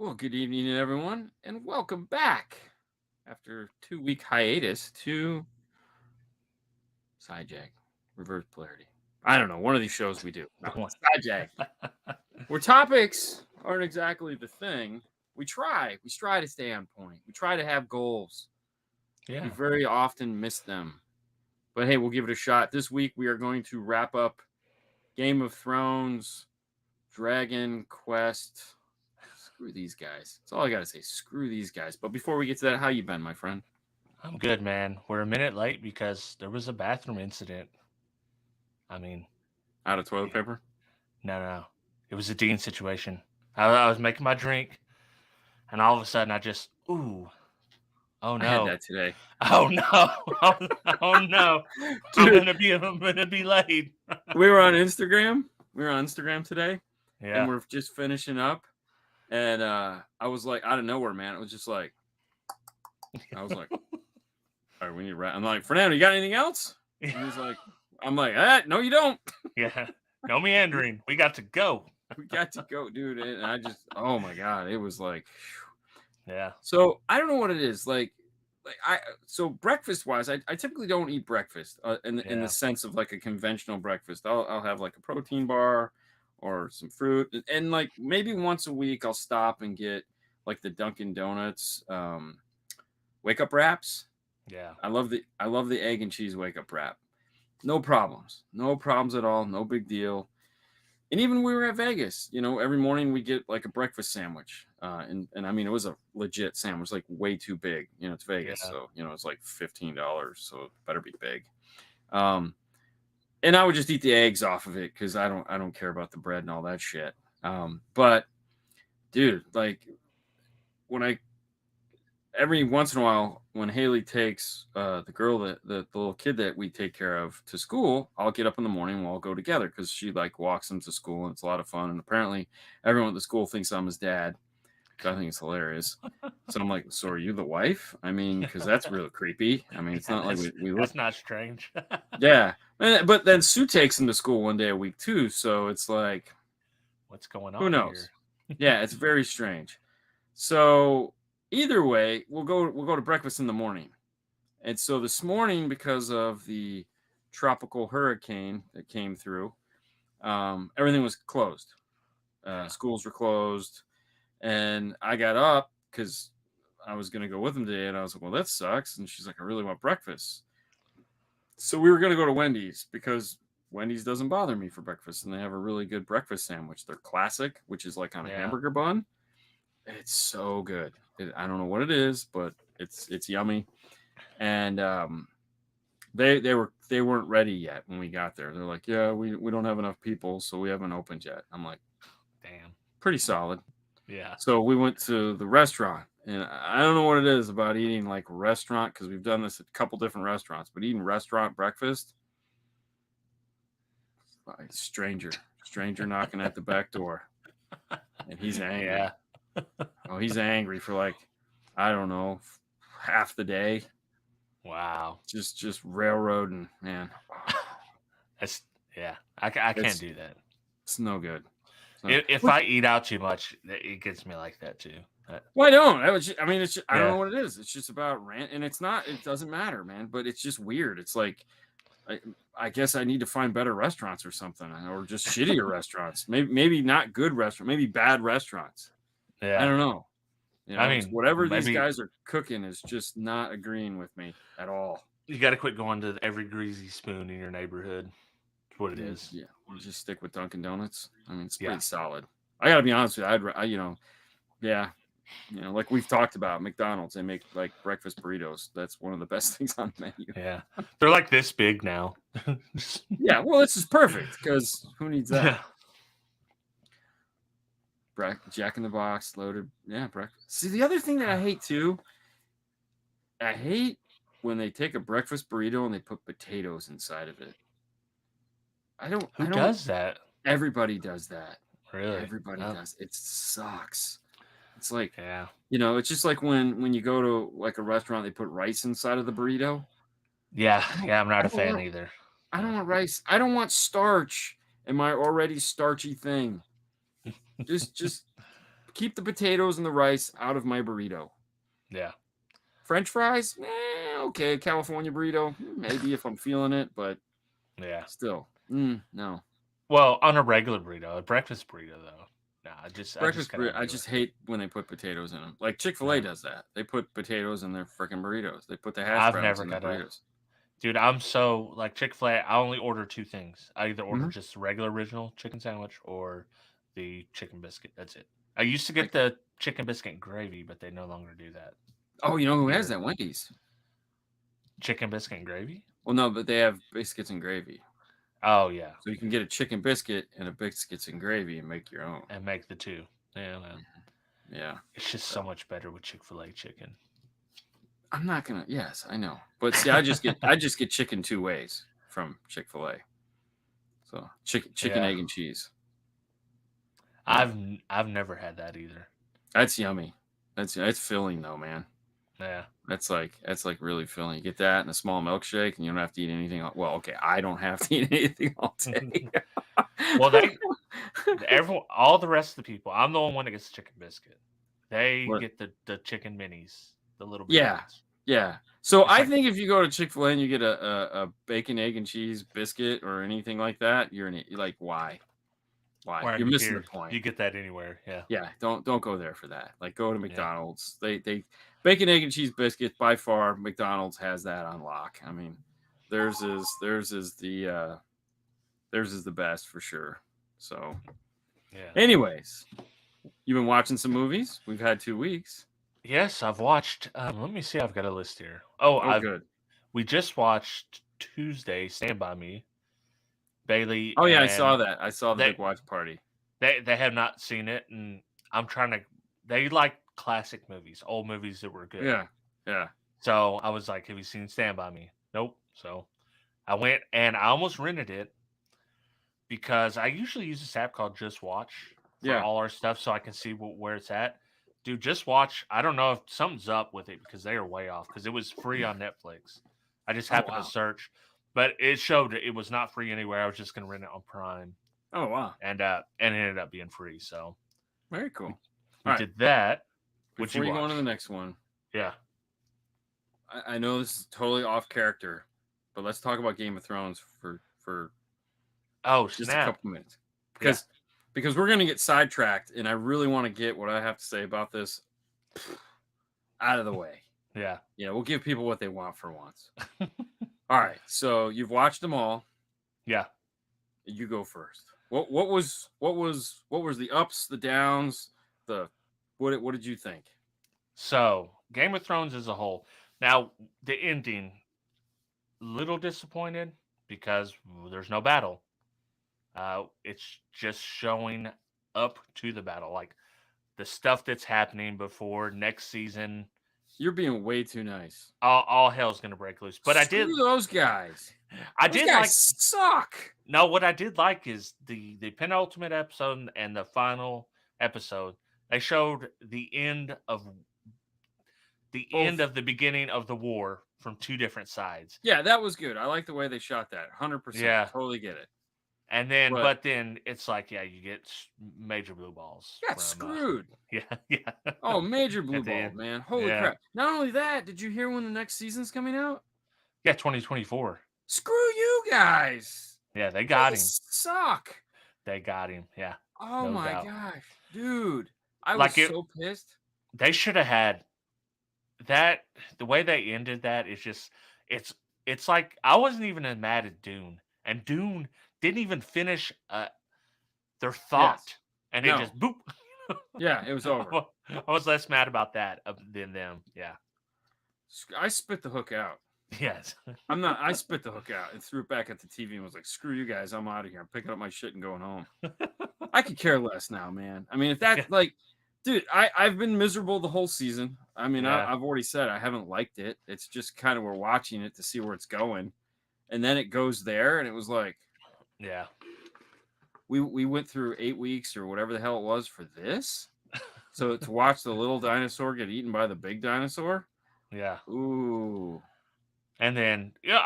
Well, good evening, everyone, and welcome back after 2 week hiatus to Sidejag Reverse Polarity. I don't know, one of these shows we do. No, Sidejag, where topics aren't exactly the thing. We strive to stay on point. We try to have goals. Yeah. We very often miss them, but hey, we'll give it a shot. This week we are going to wrap up Game of Thrones, Dragon Quest. Screw these guys. That's all I gotta say. Screw these guys. But before we get to that, how you been, my friend? I'm good, man. We're a minute late because there was a bathroom incident. I mean, Out of toilet paper? no. It was a Dean situation. I was making my drink, and all of a sudden I just, oh I had no. that today. Oh no. Oh no. Dude, I'm gonna be late. we were on Instagram. We were on Instagram today, and Yeah. we're just finishing up. And I was like, out of nowhere, man. It was just like, I was like, all right, we need to wrap. I'm like, Fernando, you got anything else? And he's like, I'm like, no, you don't. Yeah. No meandering. We got to go. We got to go, dude. And I just, oh my God, it was like, Yeah. so I don't know what it is. So breakfast wise, I typically don't eat breakfast in the Yeah. sense of like a conventional breakfast. I'll have like a protein bar or some fruit, and like maybe once a week I'll stop and get like the Dunkin' Donuts wake up wraps. Yeah. I love the egg and cheese wake up wrap. No problems at all. No big deal. And even when we were at Vegas, every morning we get like a breakfast sandwich. And I mean, it was a legit sandwich, like way too big. It's Vegas. Yeah. So, it's like $15. So it better be big. And I would just eat the eggs off of it because I don't care about the bread and all that shit. But dude, like every once in a while when Haley takes the girl the little kid that we take care of to school, I'll get up in the morning and we'll all go together because she like walks them to school and it's a lot of fun. And apparently everyone at the school thinks I'm his dad. I think it's hilarious. So I'm like, so are you the wife? I mean, because that's real creepy. I mean, it's not like we look. That's not strange. Yeah, but then Sue takes him to school one day a week too. So it's like, What's going on? who knows? Yeah, it's very strange. So either way, we'll go to breakfast in the morning. And so this morning, because of the tropical hurricane that came through, everything was closed. Schools were closed, and I got up because I was going to go with them today, and I was like, well, that sucks. And she's like, I really want breakfast. So we were going to go to Wendy's because Wendy's doesn't bother me for breakfast, and they have a really good breakfast sandwich. They're classic, which is like on a hamburger bun. It's so good. I don't know what it is, but it's yummy. And they weren't ready yet when we got there. They're like, yeah, we don't have enough people, so we haven't opened yet. I'm like, damn, pretty solid. Yeah. So we went to the restaurant, and I don't know what it is about eating like restaurant because we've done this at a couple different restaurants, but eating restaurant breakfast, stranger knocking at the back door, and he's angry. Yeah. Oh, he's angry for like, I don't know, half the day. Wow. Just railroading, man. That's I can't do that. It's no good. If I eat out too much, it gets me like that too. Well, I don't. I don't know what it is. It's just about rant, and it's not. It doesn't matter, man. But it's just weird. It's like, I guess I need to find better restaurants or something, or just shittier restaurants. Maybe not good restaurants. Maybe bad restaurants. Yeah. I don't know. I mean, whatever these guys are cooking is just not agreeing with me at all. You got to quit going to every greasy spoon in your neighborhood. That's what it is. Yeah, we'll just stick with Dunkin' Donuts. I mean, it's pretty solid. I gotta be honest with you. Like we've talked about, McDonald's, they make like breakfast burritos. That's one of the best things on the menu. Yeah, they're like this big now. Yeah, well, this is perfect because who needs that? Yeah. Jack in the Box, loaded. Yeah, breakfast. See, the other thing that I hate too, I hate when they take a breakfast burrito and they put potatoes inside of it. Who does that? Everybody does that. Really? Everybody does. It sucks. It's like, yeah, it's just like when you go to like a restaurant, they put rice inside of the burrito. Yeah, I'm not a fan either. I don't want rice. I don't want starch in my already starchy thing. Just keep the potatoes and the rice out of my burrito. Yeah. French fries, okay. California burrito, maybe if I'm feeling it, but Yeah. still, no. Well, on a regular burrito, a breakfast burrito though. No, I just Breakfast gotta burrito, have I it just with. hate when they put potatoes in them. Like Chick-fil-A Yeah. does that. They put potatoes in their freaking burritos. They put the hash I've browns never in their got a burritos. dude. I'm so like Chick-fil-A. I only order two things. I either order Mhm. just the regular original chicken sandwich or the chicken biscuit. That's it. I used to I, get the chicken biscuit and gravy, but they no longer do that. oh, you know who has Either that? Wendy's. chicken biscuit and gravy. Well, no, but they have biscuits and gravy. Oh yeah, So you can get a chicken biscuit and a biscuits and gravy and make your own. and make the two. Yeah, well, Yeah. it's just so much better with Chick-fil-A chicken. I'm not gonna. Yes, I know. But see, I just get chicken two ways from Chick-fil-A. So chicken, Yeah, egg, and cheese. Yeah, I've never had that either. that's yummy. It's filling though, man. Yeah. That's like really filling. You get that and a small milkshake, and you don't have to eat anything. Well, okay, I don't have to eat anything all day. Well, all the rest of the people, I'm the only one that gets the chicken biscuit. They What? get the chicken minis, the little big Yeah, ones. yeah. So It's I like, think if you go to Chick-fil-A and you get a bacon, egg, and cheese biscuit or anything like that, you're like, why? Why? why are You're you missing the here? point. You get that anywhere. Yeah. Yeah, don't go there for that. Like go to Yeah. McDonald's. They bacon, egg, and cheese biscuit by far. McDonald's has that on lock. I mean, theirs is the best for sure. So, Yeah. anyways, you've been watching some movies. We've had 2 weeks. Yes, I've watched. Let me see. I've got a list here. Oh, Oh, good. we just watched Tuesday. Stand by Me. Bailey Oh yeah, I saw and that. I saw the they big watch party. they have not seen it, and I'm trying to. They like classic movies, old movies that were good. Yeah, yeah. So I was like, "Have you seen Stand by Me?" Nope. So I went and I almost rented it because I usually use this app called Just Watch for Yeah. all our stuff, so I can see where it's at. Dude, Just Watch. I don't know if something's up with it because they are way off because it was free on Netflix. I just Oh happened wow. to search, but it showed it was not free anywhere. I was just gonna rent it on Prime, Oh wow. and it ended up being free. So Very cool. we All right. did that. What'd Before you you go on watch? to the next one, Yeah. I know this is totally off character, but let's talk about Game of Thrones for Oh just a snap! couple minutes because we're gonna get sidetracked, and I really want to get what I have to say about this out of the way. Yeah. Yeah, we'll give people what they want for once. All right, so you've watched them all. Yeah. You go first. What was the ups, the downs, the what did you think? So Game of Thrones as a whole. Now the ending, little disappointed because there's no battle. It's just showing up to the battle, like the stuff that's happening before next season. You're being way too nice. All hell's gonna break loose. But Screw those guys. I Those did guys like. suck. No, what I did like is the penultimate episode and the final episode. They showed the end of the beginning of the war from two different sides. Yeah, that was good. I like the way they shot that. 100%. Yeah. Totally get it. And then, But- but then it's like, yeah, you get major blue balls. Got from, screwed. Yeah, yeah. Oh, major blue At the ball, end. man. Holy Yeah. crap. Not only that, did you hear when the next season's coming out? Yeah, 2024. Screw you guys. Yeah, they got They him. suck. They got him. Yeah. Oh No my doubt. gosh. Dude. I Like was it- so pissed. They should have had that. The way they ended that is just, it's like, I wasn't even as mad at Dune. And Dune didn't even finish their thought. Yes. And No. it just, boop. Yeah, it was over. I was less mad about that than them. Yeah. I spit the hook out. Yes. I spit the hook out and threw it back at the TV and was like, screw you guys, I'm out of here. I'm picking up my shit and going home. I could care less now, man. I mean, if that, Yeah. like, dude, I've been miserable the whole season. I mean, Yeah. I've already said I haven't liked it. It's just kind of we're watching it to see where it's going. And then it goes there, and it was like, Yeah. we went through 8 weeks or whatever the hell it was for this. So to watch the little dinosaur get eaten by the big dinosaur, Yeah. ooh. And then, yeah,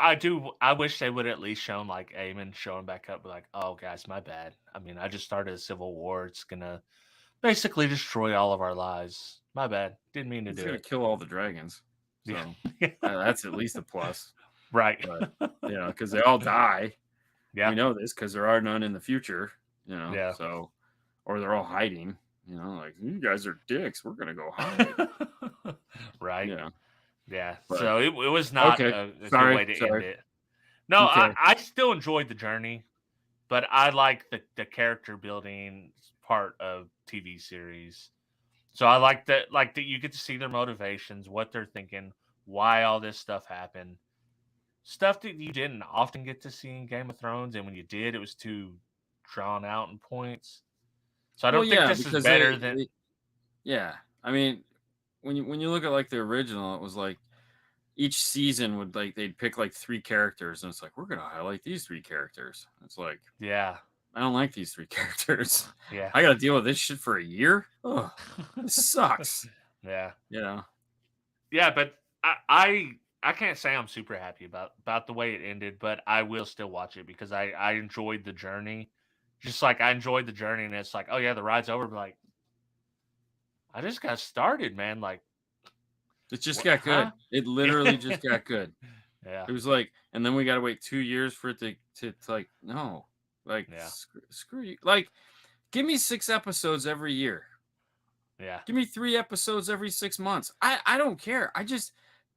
I wish they would at least shown like Aemon showing back up, like, oh, guys, my bad. I mean, I just started a civil war. It's gonna basically destroy all of our lives. My bad. Didn't mean to He's do gonna it. kill all the dragons, Yeah. so that's at least a plus. Right. But because they all die. Yeah. We know this because there are none in the future. Yeah. So or they're all hiding. Like you guys are dicks. We're gonna go hide. Right. Yeah. Yeah. But So it was not okay. a good way Sorry. to end Sorry. it. No, Okay. I still enjoyed the journey, but I like the character building part of TV series. So I like that you get to see their motivations, what they're thinking, why all this stuff happened. Stuff that you didn't often get to see in Game of Thrones, and when you did, it was too drawn out in points. So I Well, don't think yeah, this is because better than yeah. I mean, when you look at like the original, it was like each season would they'd pick like 3 characters, and it's like we're gonna highlight these 3 characters. It's like yeah. I don't like these 3 characters. Yeah. I got to deal with this shit for a year. Oh, this sucks. Yeah. Yeah. Yeah, but I can't say I'm super happy about the way it ended, but I will still watch it because I enjoyed the journey. Just like I enjoyed the journey, and it's like, oh yeah, the ride's over. But like, I just got started, man. Like, It just what? got Huh? good. It literally just got good. Yeah. It was like, and then we got to wait 2 years for it to like no, like Yeah. screw you. Like, give me 6 episodes every year. Yeah. Give me 3 episodes every 6 months. I don't care.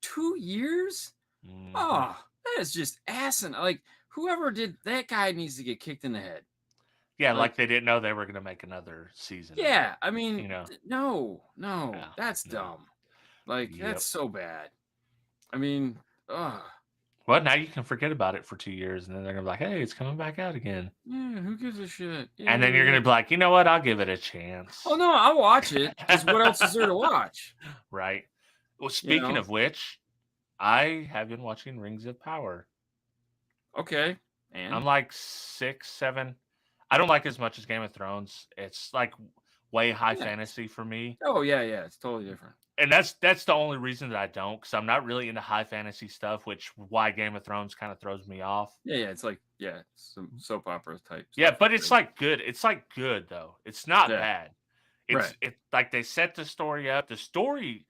2 years? Mhm. Oh, that is just asinine. Like whoever did that guy needs to get kicked in the head. Yeah, like Like, they didn't know they were gonna make another season of yeah, it. I mean, You know. no, Yeah. that's No. dumb. Like Yep. that's so bad. I mean, Well, now you can forget about it for 2 years, and then they're gonna be like, "Hey, it's coming back out again." yeah, who gives a shit? And then you're gonna Yay. be like, "You know what? I'll give it a chance." Oh no, I'll watch it because what else is there to watch? Right. Well, You speaking know? of which, I have been watching Rings of Power. Okay. I'm And like 6, 7. I don't like as much as Game of Thrones. It's like way high yeah. fantasy for me. Oh yeah, it's totally different. And that's the only reason that I don't, because I'm not really into high fantasy stuff, which why Game of Thrones kind of throws me off. Yeah, it's like some soap opera type Yeah, stuff. but it's like good. It's like good though. It's not Yeah. bad. Right. It like they set the story up. The story,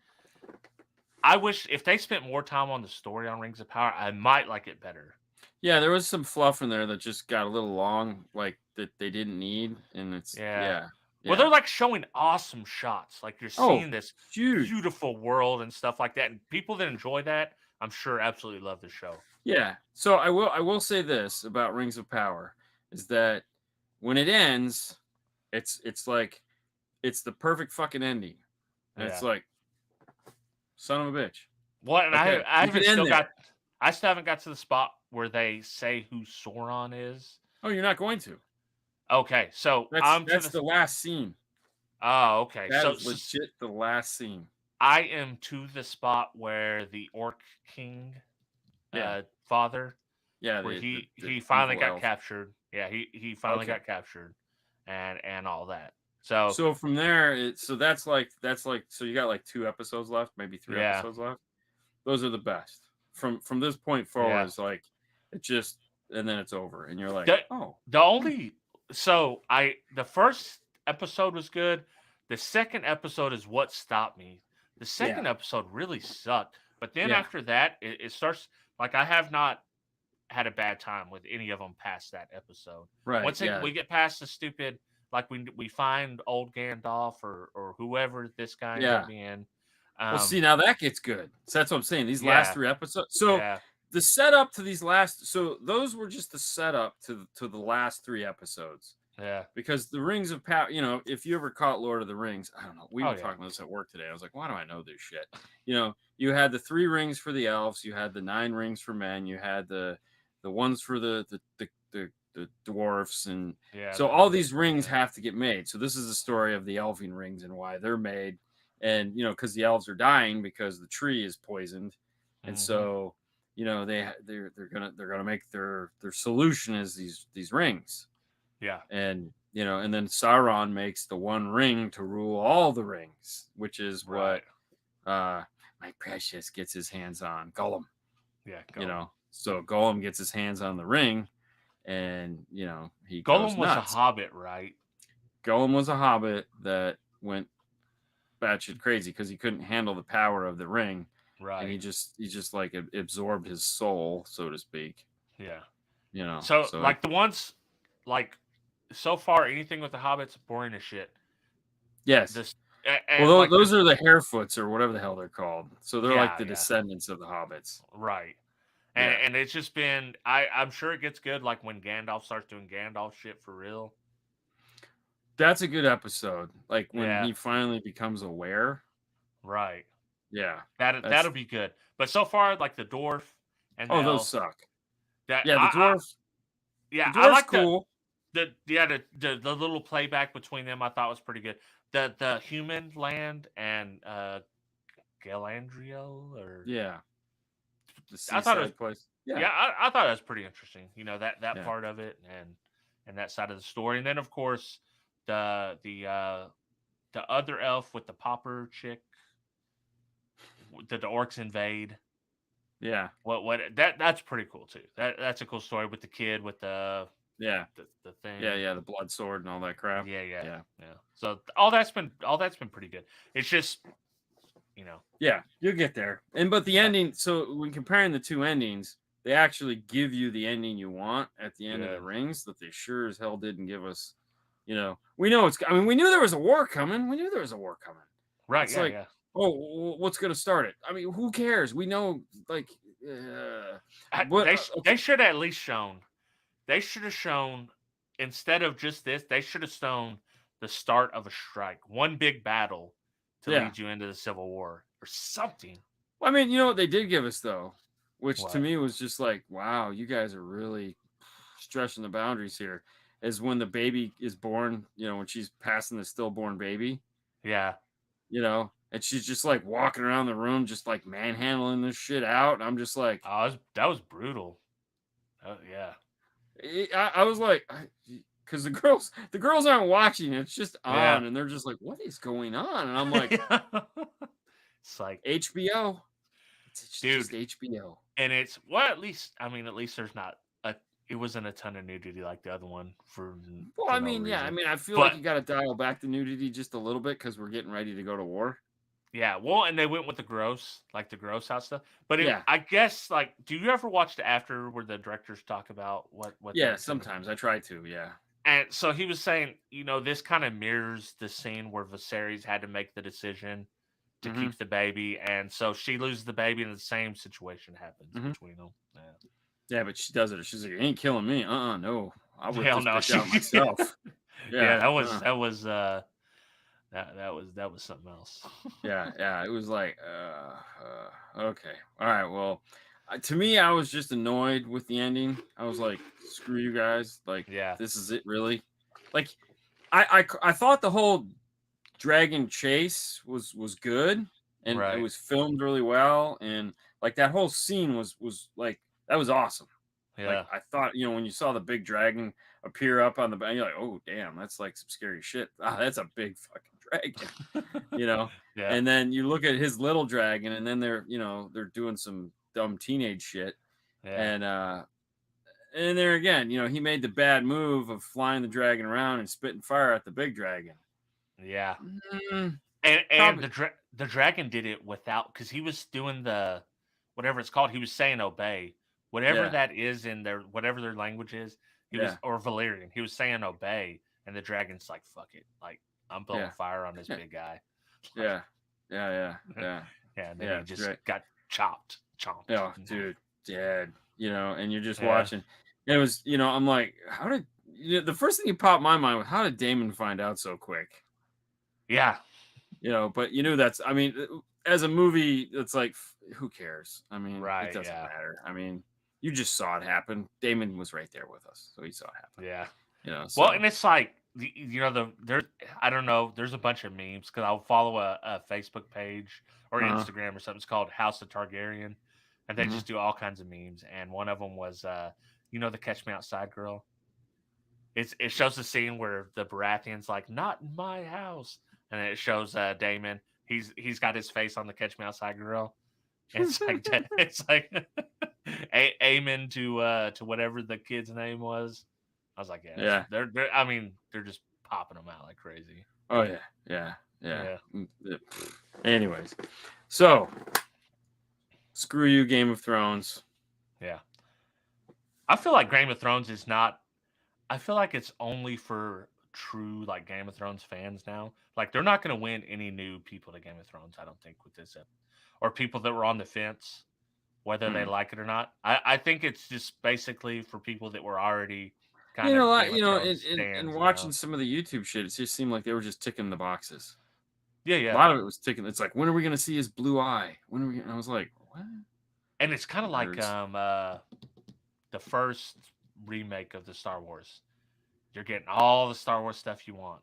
I wish if they spent more time on the story on Rings of Power, I might like it better. Yeah, there was some fluff in there that just got a little long, like that they didn't need, and it's Yeah. yeah. Well, they're like showing awesome shots. Like you're Oh, seeing this huge. beautiful world and stuff like that. And people that enjoy that, I'm sure absolutely love the show. Yeah. So I will say this about Rings of Power is that when it ends, it's like it's the perfect fucking ending. And it's Yeah. like son of a bitch. Well, and Okay, I you haven't can end still there. I still haven't got to the spot where they say who Sauron is. Oh, you're not going to. Okay, so That's the last scene. Oh, okay. That So is legit the last scene. I am to the spot where the Orc King, Yeah. father, Yeah, where the he finally evil got elf. captured. Yeah, he finally Okay. got captured, and all that. So So from there, that's like so you got like 2 episodes left, maybe 3 yeah, episodes left. Those are the best. From this point forward, yeah. it's like it just and then it's over, and you're like, The oh, the only so the first episode was good. The second episode is what stopped me. The second yeah, episode really sucked. But then yeah, after that, it starts like I have not had a bad time with any of them past that episode. right, Once yeah, we get past the stupid, like we find old Gandalf or whoever this guy ends yeah. up being. Well, see, now that gets good. So that's what I'm saying. These last Yeah, 3 episodes. So yeah, the setup to these last, so those were just the setup to the last 3 episodes. yeah. Because the Rings of Power, if you ever caught Lord of the Rings, I don't know. We Oh were yeah, talking about this at work today. I was like, why do I know this shit? You had the 3 rings for the elves, you had the 9 rings for men, you had the ones for the dwarfs, and yeah. so all these rings have to get made. So this is the story of the elfin rings and why they're made, and because the elves are dying because the tree is poisoned, and so they're gonna make their solution is these rings. Yeah. And and then Sauron makes the one ring to rule all the rings, which is Right. what my precious gets his hands on. Gollum. Yeah. So Gollum gets his hands on the ring, and he goes Gollum was a nuts. hobbit, right? Gollum was a hobbit that went batshit crazy because he couldn't handle the power of the ring, and Right. he just like absorbed his soul, so to speak. Yeah. You know, So so like the ones like so far anything with the hobbits boring as shit. yes. This Well, and like those are the Harefoots or whatever the hell they're called. So they're like yeah, the yeah. descendants of the hobbits. Right. Yeah, And it's just been I'm sure it gets good like when Gandalf starts doing Gandalf shit for real. that's a good episode. Like when Yeah. he finally becomes aware. Right. Yeah, That'll that's be good. But so far like the dwarf and the oh, those elf suck. that Yeah, the yeah, I dwarf's like cool. the little playback between them I thought was pretty good. The human land and Galandriel or Yeah, the I thought it was seaside place. Yeah, yeah, I thought that was pretty interesting. You know that yeah, part of it and that side of the story, and then of course the other elf with the popper chick that the orcs invade. yeah, What that's pretty cool too. That's a cool story with the kid with yeah, the thing. yeah. The blood sword and all that crap. Yeah, yeah, Yeah, yeah. So all that's been pretty good. It's just you know yeah. You'll get there. And but the yeah ending. So when comparing the two endings, they actually give you the ending you want at the end of the good rings. That they sure as hell didn't give us. You know, we know it's. I mean, we knew there was a war coming. We knew there was a war coming. right It's yeah like, yeah. oh, what's going to start it? I mean, who cares? We know, like, what? They Okay, should at least shown. They should have shown instead of just this. They should have shown the start of a strike, one big battle to yeah. lead you into the Civil War or something. Well, I mean, you know what they did give us though, which to What? me was just like, wow, you guys are really stretching the boundaries here. Is when the baby is born, you know, when she's passing the stillborn baby, Yeah. you know, and she's just like walking around the room, just like manhandling this shit out. And I'm just like, That was brutal. Oh yeah. I was like, because the girls aren't watching, it's just Yeah. on, and they're just like, what is going on? And I'm like, It's like, HBO, it's just dude, HBO. and it's well, at least there's not a it wasn't a ton of nudity like the other one Well, for I no mean, yeah, I reason. mean, I feel like But you got to dial back the nudity just a little bit because we're getting ready to go to war. yeah, well, and they went with the gross out stuff. But Yeah, I guess like, do you ever watch the after where the directors talk about what they yeah. intended? Sometimes I try to. Yeah. And so he was saying, this kind of mirrors the scene where Viserys had to make the decision to Hmm. keep the baby, and so she loses the baby, and the same situation happens Hmm. between them. Yeah, Yeah, but she does it. She's like, "You ain't killing me." No, I'll whip hell this no, bitch out myself. yeah, Yeah. that was something else. Yeah. Yeah. It was like, okay, all right. Well, to me, I was just annoyed with the ending. I was like, screw you guys. Like, Yeah, this is it, really. Like, I thought the whole dragon chase was good, and it right. was filmed really well, and like that whole scene was like that was awesome. Like Yeah, I thought, you know, when you saw the big dragon appear up on the back, you're like, oh damn, that's like some scary shit. Ah, that's a big fucking dragon, you know. yeah, And then you look at his little dragon, and then they're, you know, they're doing some dumb teenage shit, yeah, and there again, you know, he made the bad move of flying the dragon around and spitting fire at the big dragon. yeah. Mm, And probably, the dragon did it without because he was doing the whatever it's called. He was saying obey, whatever yeah, that is in their whatever their language is. He was yeah, or Valyrian. He was saying obey, and the dragon's like fuck it, like I'm blowing yeah, fire on this big guy. Like, yeah, yeah, yeah, yeah, and then yeah, he just right. got chomped. Oh, dude, dead. You know, and you're just Yeah, watching. It was, you know, I'm like, how did the first thing that popped in my mind was how did Damon find out so quick? yeah, You know, but you knew that's. I mean, as a movie, it's like, who cares? I mean, it right, doesn't yeah, matter. I mean, you just saw it happen. Damon was right there with us, so he saw it happen. yeah. You know, Well, so and it's like there's I don't know. There's a bunch of memes because I'll follow a Facebook page or uh, Instagram or something. It's called House of Targaryen, and they mhm. just do all kinds of memes. And one of them was the Catch Me Outside girl. It shows the scene where the Baratheon's like, "Not in my house," and it shows Damon. He's got his face on the Catch Me Outside girl. And it's like it's like amen to whatever the kid's name was. I was like, yeah, Yeah, they're I mean, they're just popping them out like crazy. Oh yeah, yeah, yeah. Yeah. Anyways, so screw you, Game of Thrones. Yeah. I feel like Game of Thrones is not. I feel like it's only for true like Game of Thrones fans now. Like they're not going to win any new people to Game of Thrones. I don't think with this, or people that were on the fence, whether they like it or not. I think it's just basically for people that were already kind of Game of Thrones in stands. watching some of the YouTube shit, it just seemed like they were just ticking the boxes. Yeah, A yeah. lot of it was ticking. It's like, when are we going to see his blue eye? When are we? And I was like, what? And it's kind of like Nerds. the first remake of the Star Wars. You're getting all the Star Wars stuff you want.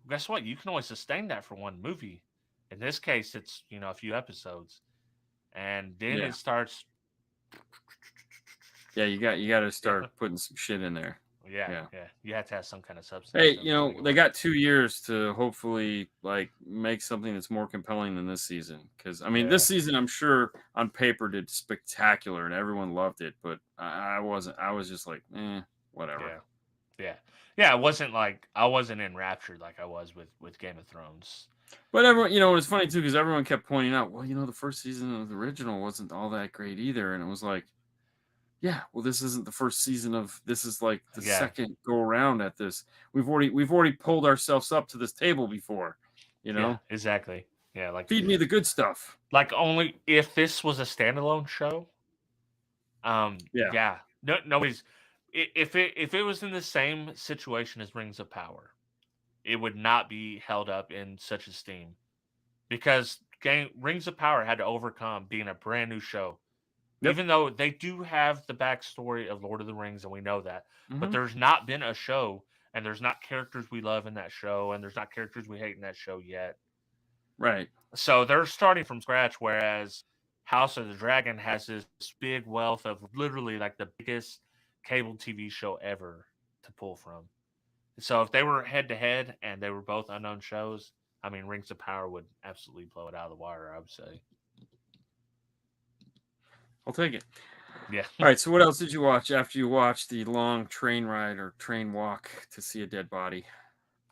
Guess what? You can only sustain that for one movie. In this case, it's a few episodes, and then Yeah. it starts. Yeah, you got to start putting some shit in there. Yeah. You have to have some kind of substance. Hey, they got 2 years to hopefully like make something that's more compelling than this season. Because I mean, this season I'm sure on paper did spectacular and everyone loved it, but I wasn't. I was just like, whatever. Yeah. It wasn't like I wasn't enraptured like I was with Game of Thrones. But everyone, it was funny too because everyone kept pointing out, well, the first season of the original wasn't all that great either, and it was like, yeah, well, this isn't the first season of. This is like the second go around at this. We've already pulled ourselves up to this table before, Yeah, exactly. Yeah, like feed me the good stuff. Like only if this was a standalone show. Yeah. No, nobody's. If it was in the same situation as Rings of Power, it would not be held up in such esteem because Rings of Power had to overcome being a brand new show. Yep. Even though they do have the backstory of Lord of the Rings, and we know that, but there's not been a show, and there's not characters we love in that show, and there's not characters we hate in that show yet. Right. So they're starting from scratch, whereas House of the Dragon has this big wealth of literally like the biggest cable TV show ever to pull from. So if they were head to head and they were both unknown shows, I mean, Rings of Power would absolutely blow it out of the water, I would say. I'll take it. Yeah. All right. So what else did you watch after you watched the long train ride or train walk to see a dead body?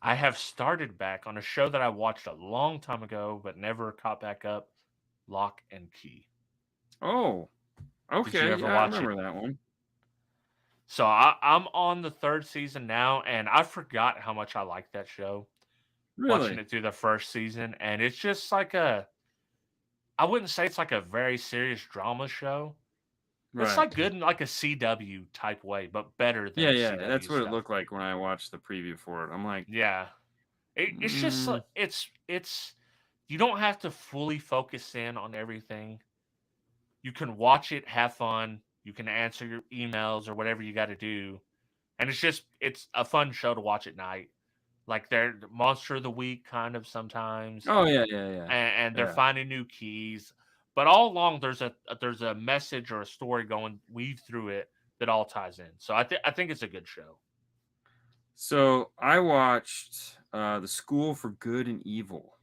I have started back on a show that I watched a long time ago, but never caught back up. Lock and Key. Oh, okay. Did you ever watch I remember that one. So I'm on the 3rd season now, and I forgot how much I liked that show. Really? Watching it through the 1st season, and it's just like I wouldn't say it's like a very serious drama show. Right. It's like good in like a CW type way, but better than CW that's what stuff. It looked like when I watched the preview for it. I'm like, yeah, it's just like it's you don't have to fully focus in on everything. You can watch it, have fun. You can answer your emails or whatever you got to do, and it's a fun show to watch at night. Like they're Monster of the Week kind of sometimes. Oh yeah. And they're finding new keys, but all along there's a message or a story going weave through it that all ties in. So I think it's a good show. So I watched The School for Good and Evil.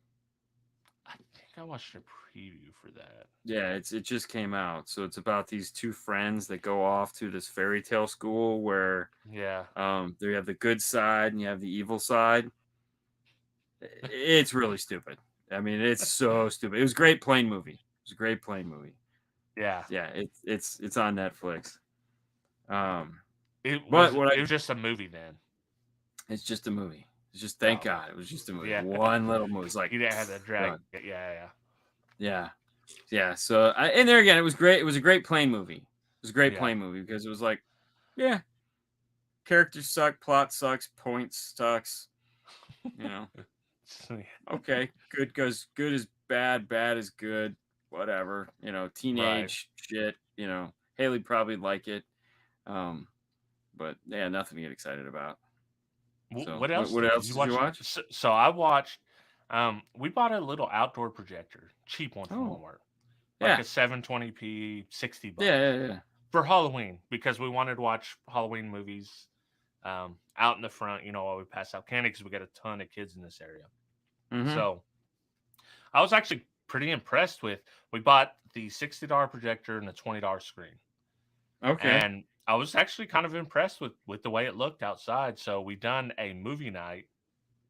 I think I watched a preview for that. Yeah, it just came out. So it's about these 2 friends that go off to this fairy tale school where they have the good side and you have the evil side. It's really stupid. I mean, it's so stupid. It was a great plane movie. Yeah. Yeah, it's on Netflix. It was just a movie then. It's just a movie. It's just thank God it was just a movie. Yeah. One little movie. It's like you didn't have to drag. Yeah. So and there again, it was great. It was a great plane movie. It was a great plane movie because it was like, characters suck, plot sucks, points sucks. Okay, good goes good is bad, bad is good, whatever. Teenage shit. Haley probably like it, but yeah, nothing to get excited about. So, what else? What else did you watch? So I watched. We bought a little outdoor projector, cheap one from Walmart, like a 720p, $60. Yeah. For Halloween because we wanted to watch Halloween movies, out in the front. While we pass out candy because we got a ton of kids in this area. Mm-hmm. So I was actually pretty impressed with. We bought the $60 projector and the $20 screen. Okay. And I was actually kind of impressed with the way it looked outside. So we done a movie night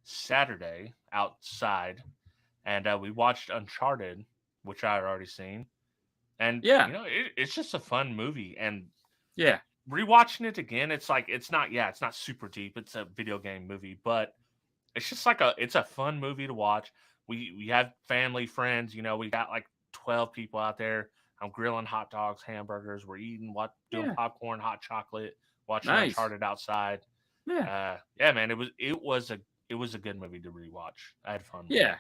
Saturday outside, and we watched Uncharted, which I had already seen. And Yeah. it's just a fun movie. And Yeah. rewatching it again, it's like it's not super deep. It's a video game movie, but it's just like it's a fun movie to watch. We have family, friends. We got like 12 people out there. I'm grilling hot dogs, hamburgers. We're eating, doing Yeah. popcorn, hot chocolate, watching Nice. Uncharted outside. Yeah. Yeah, man, it was a good movie to rewatch. I had fun with Yeah. it.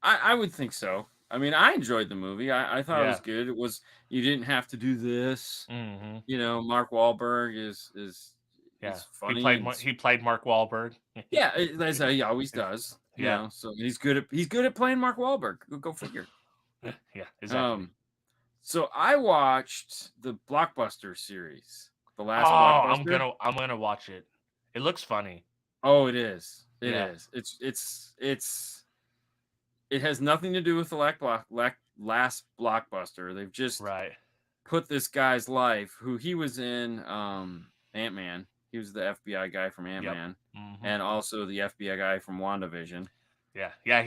I would think so. I mean, I enjoyed the movie. I thought it was Yeah. good. It was you didn't have to do this. Hmm. Mark Wahlberg Yeah. is He funny played and he played Mark Wahlberg. yeah, as he always does. Yeah. So he's good at playing Mark Wahlberg. Go figure. Yeah. Exactly. So I watched the Blockbuster series, the Oh, last Blockbuster. I'm gonna watch it. It looks funny. Oh, it is. It Yeah. is. It has nothing to do with the last Blockbuster. They've just Right. put this guy's life, who he was in Ant-Man. He was the FBI guy from Yep. Ant-Man, Hmm. and also the FBI guy from WandaVision. Yeah. Yeah.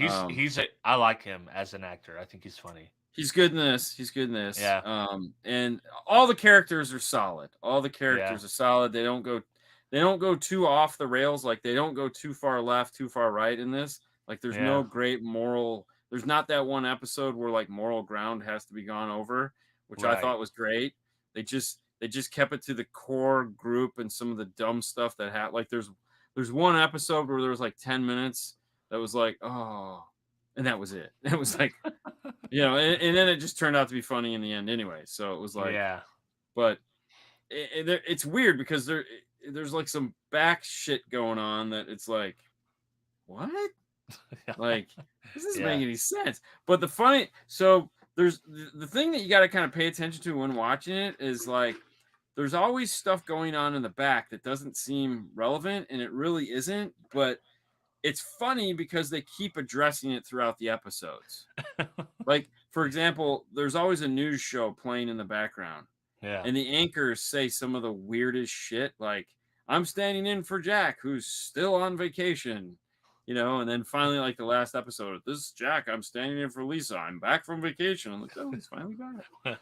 I like him as an actor. I think he's funny. He's good in this. He's good in this. Yeah. And all the characters are solid. All the characters Yeah. are solid. They don't go too off the rails. Like they don't go too far left, too far right in this. Like there's no Yeah. great moral. There's not that one episode where like moral ground has to be gone over, which I Right. thought was great. They just kept it to the core group and some of the dumb stuff that had like there's one episode where there was like 10 minutes that was like, oh, and that was it. It was like, and then it just turned out to be funny in the end anyway. So it was like, Yeah. but it's weird because there's like some back shit going on that it's like, what? Like, this doesn't Yeah. make any sense. But so there's the thing that you got to kind of pay attention to when watching it is like, there's always stuff going on in the back that doesn't seem relevant, and it really isn't. But it's funny because they keep addressing it throughout the episodes. Like, for example, there's always a news show playing in the background. Yeah. And the anchors say some of the weirdest shit, like, I'm standing in for Jack, who's still on vacation. And then finally, like the last episode, this is Jack, I'm standing in for Lisa. I'm back from vacation. I'm like, oh, he's finally back.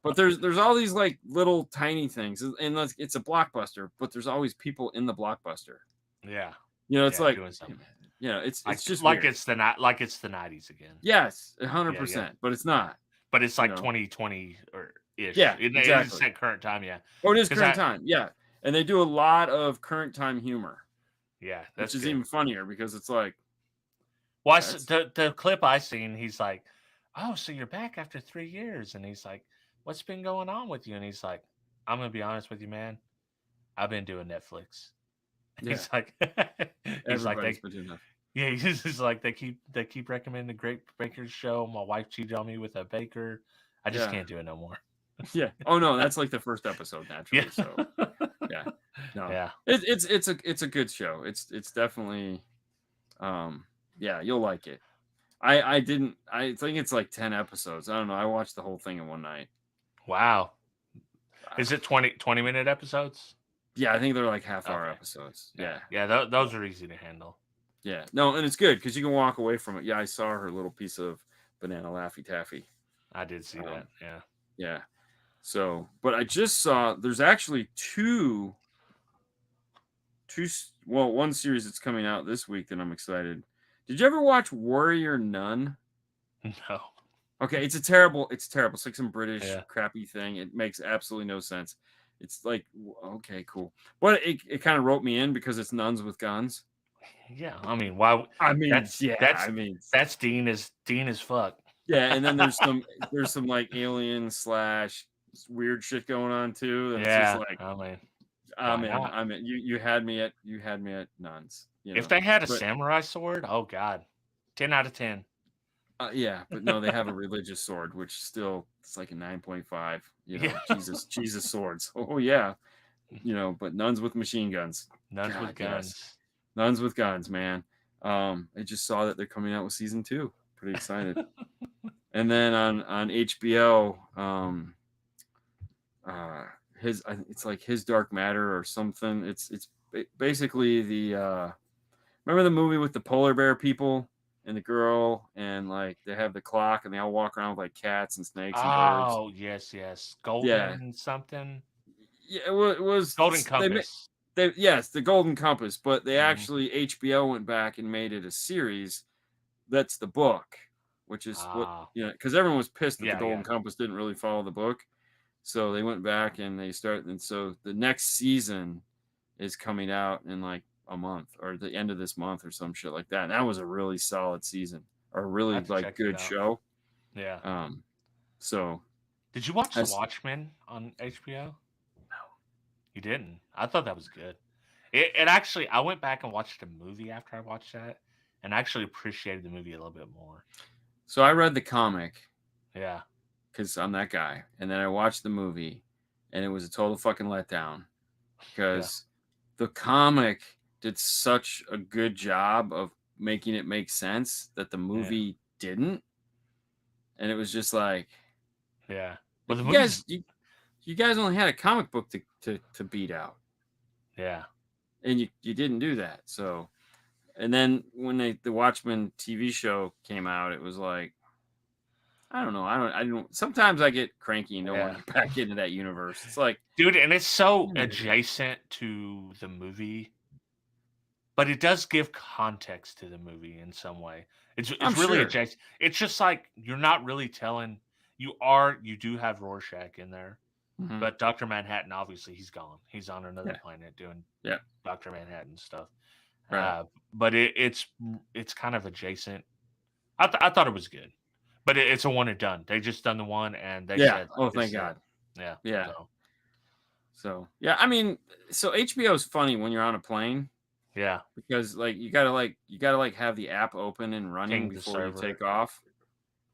But there's all these like little tiny things. And it's a blockbuster, but there's always people in the blockbuster. Yeah. It's like doing something. It's just like weird. it's the 90s again. Yes, 100%, but it's not. But it's like 2020 or ish. Yeah, It exactly. is at current time. Yeah. Oh, it is current time. Yeah, and they do a lot of current time humor. Yeah, which is even funnier because it's like, well, the clip I seen, he's like, "Oh, so you're back after 3 years?" And he's like, "What's been going on with you?" And he's like, "I'm gonna be honest with you, man. I've been doing Netflix." Yeah. He's like, he's like, they keep recommending the Great Baker's Show. My wife cheated on me with a baker. I just can't do it no more. Yeah. Oh no, that's like the first episode naturally. Yeah. So yeah. No. Yeah. It's a good show. It's definitely yeah, you'll like it. I think it's like 10 episodes. I don't know. I watched the whole thing in one night. Wow. Is it 20-minute episodes? Yeah, I think they're like half-hour episodes. Yeah. Yeah, those are easy to handle. Yeah. No, and it's good because you can walk away from it. Yeah, I saw her little piece of banana Laffy Taffy. I did see that. Yeah. Yeah. So, but I just saw there's actually one series that's coming out this week that I'm excited. Did you ever watch Warrior Nun? No. Okay, it's terrible. It's like some British crappy thing. It makes absolutely no sense. It's like, okay, cool. But it kind of wrote me in because it's nuns with guns. Yeah, I mean, why? I mean, that's Dean as fuck. Yeah, and then there's some like alien / weird shit going on too. And yeah, it's just like, I mean, you had me at nuns. If they had a samurai sword, oh god, 10 out of 10. Yeah, but no, they have a religious sword, which still it's like a 9.5. Jesus swords. Oh yeah, but nuns with machine guns. Nuns with guns. Yes. Nuns with guns, man. I just saw that they're coming out with season 2. Pretty excited. And then on HBO, it's like His Dark Matter or something. It's basically the Remember the movie with the polar bear people and the girl, and like they have the clock, and they all walk around with like cats and snakes and birds. Oh, yes. Yeah, Golden something. yeah. It was Golden Compass. yes, the Golden Compass, but they Mhm. actually HBO went back and made it a series. That's the book, which is what Ah, because everyone was pissed that the yeah. Golden Compass didn't really follow the book, so they went back and and so the next season is coming out in like a month or the end of this month or some shit like that. And that was a really solid season or a I really have to like check that good out. show. Yeah. Um, so Did you watch The that's Watchmen on HBO? You didn't. I thought that was good. It actually, I went back and watched a movie after I watched that, and I actually appreciated the movie a little bit more. so I read the comic Yeah. because I'm that guy, and then I watched the movie, and it was a total fucking letdown Yeah. because the comic did such a good job of making it make sense that the Yeah. movie didn't, and it was just Yeah. Well, like the movie's you guys only had a comic book to beat out, yeah. and you didn't do that. So, and then when the Watchmen TV show came out, it was like I don't know. I don't. Sometimes I get cranky and don't want Yeah. to get back into that universe. It's like, Dude, and it's so yeah, adjacent to the movie, but it does give context to the movie in some way. I'm It's really sure. adjacent. It's just like you're not really telling you do have Rorschach in there, Hmm. but Dr. Manhattan, obviously he's gone. He's on another Yeah, planet doing yeah, Dr. Manhattan stuff. right. But it's kind of adjacent. I thought it was good, but it's a one and done. They just done the one, and they Yeah. said like Oh, this thank is it. God. Yeah. Yeah. So So yeah, I mean, so HBO is funny when you're on a plane yeah, because you gotta like have the app open and running ping the before you server. take off.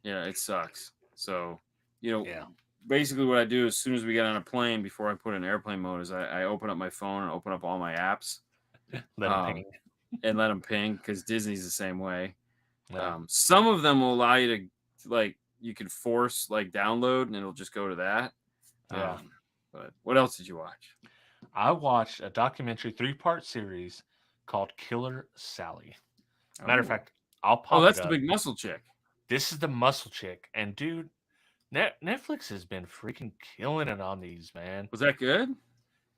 Yeah, it sucks. So, you know, Yeah, basically what I do as soon as we get on a plane before I put in airplane mode is I open up my phone and open up all my apps, let them um, ping. and let them ping because Disney's the same way. Yeah, Some of them will allow you to like you can force like download and it'll just go to that. yeah. Um, but what else did you watch? I watched a documentary 3-part series called Killer Sally. Matter of Oh, fact, I'll oh, pop it that's the up. big muscle chick. This is the muscle chick, and dude, Netflix has been freaking killing it on these, man. Was that good?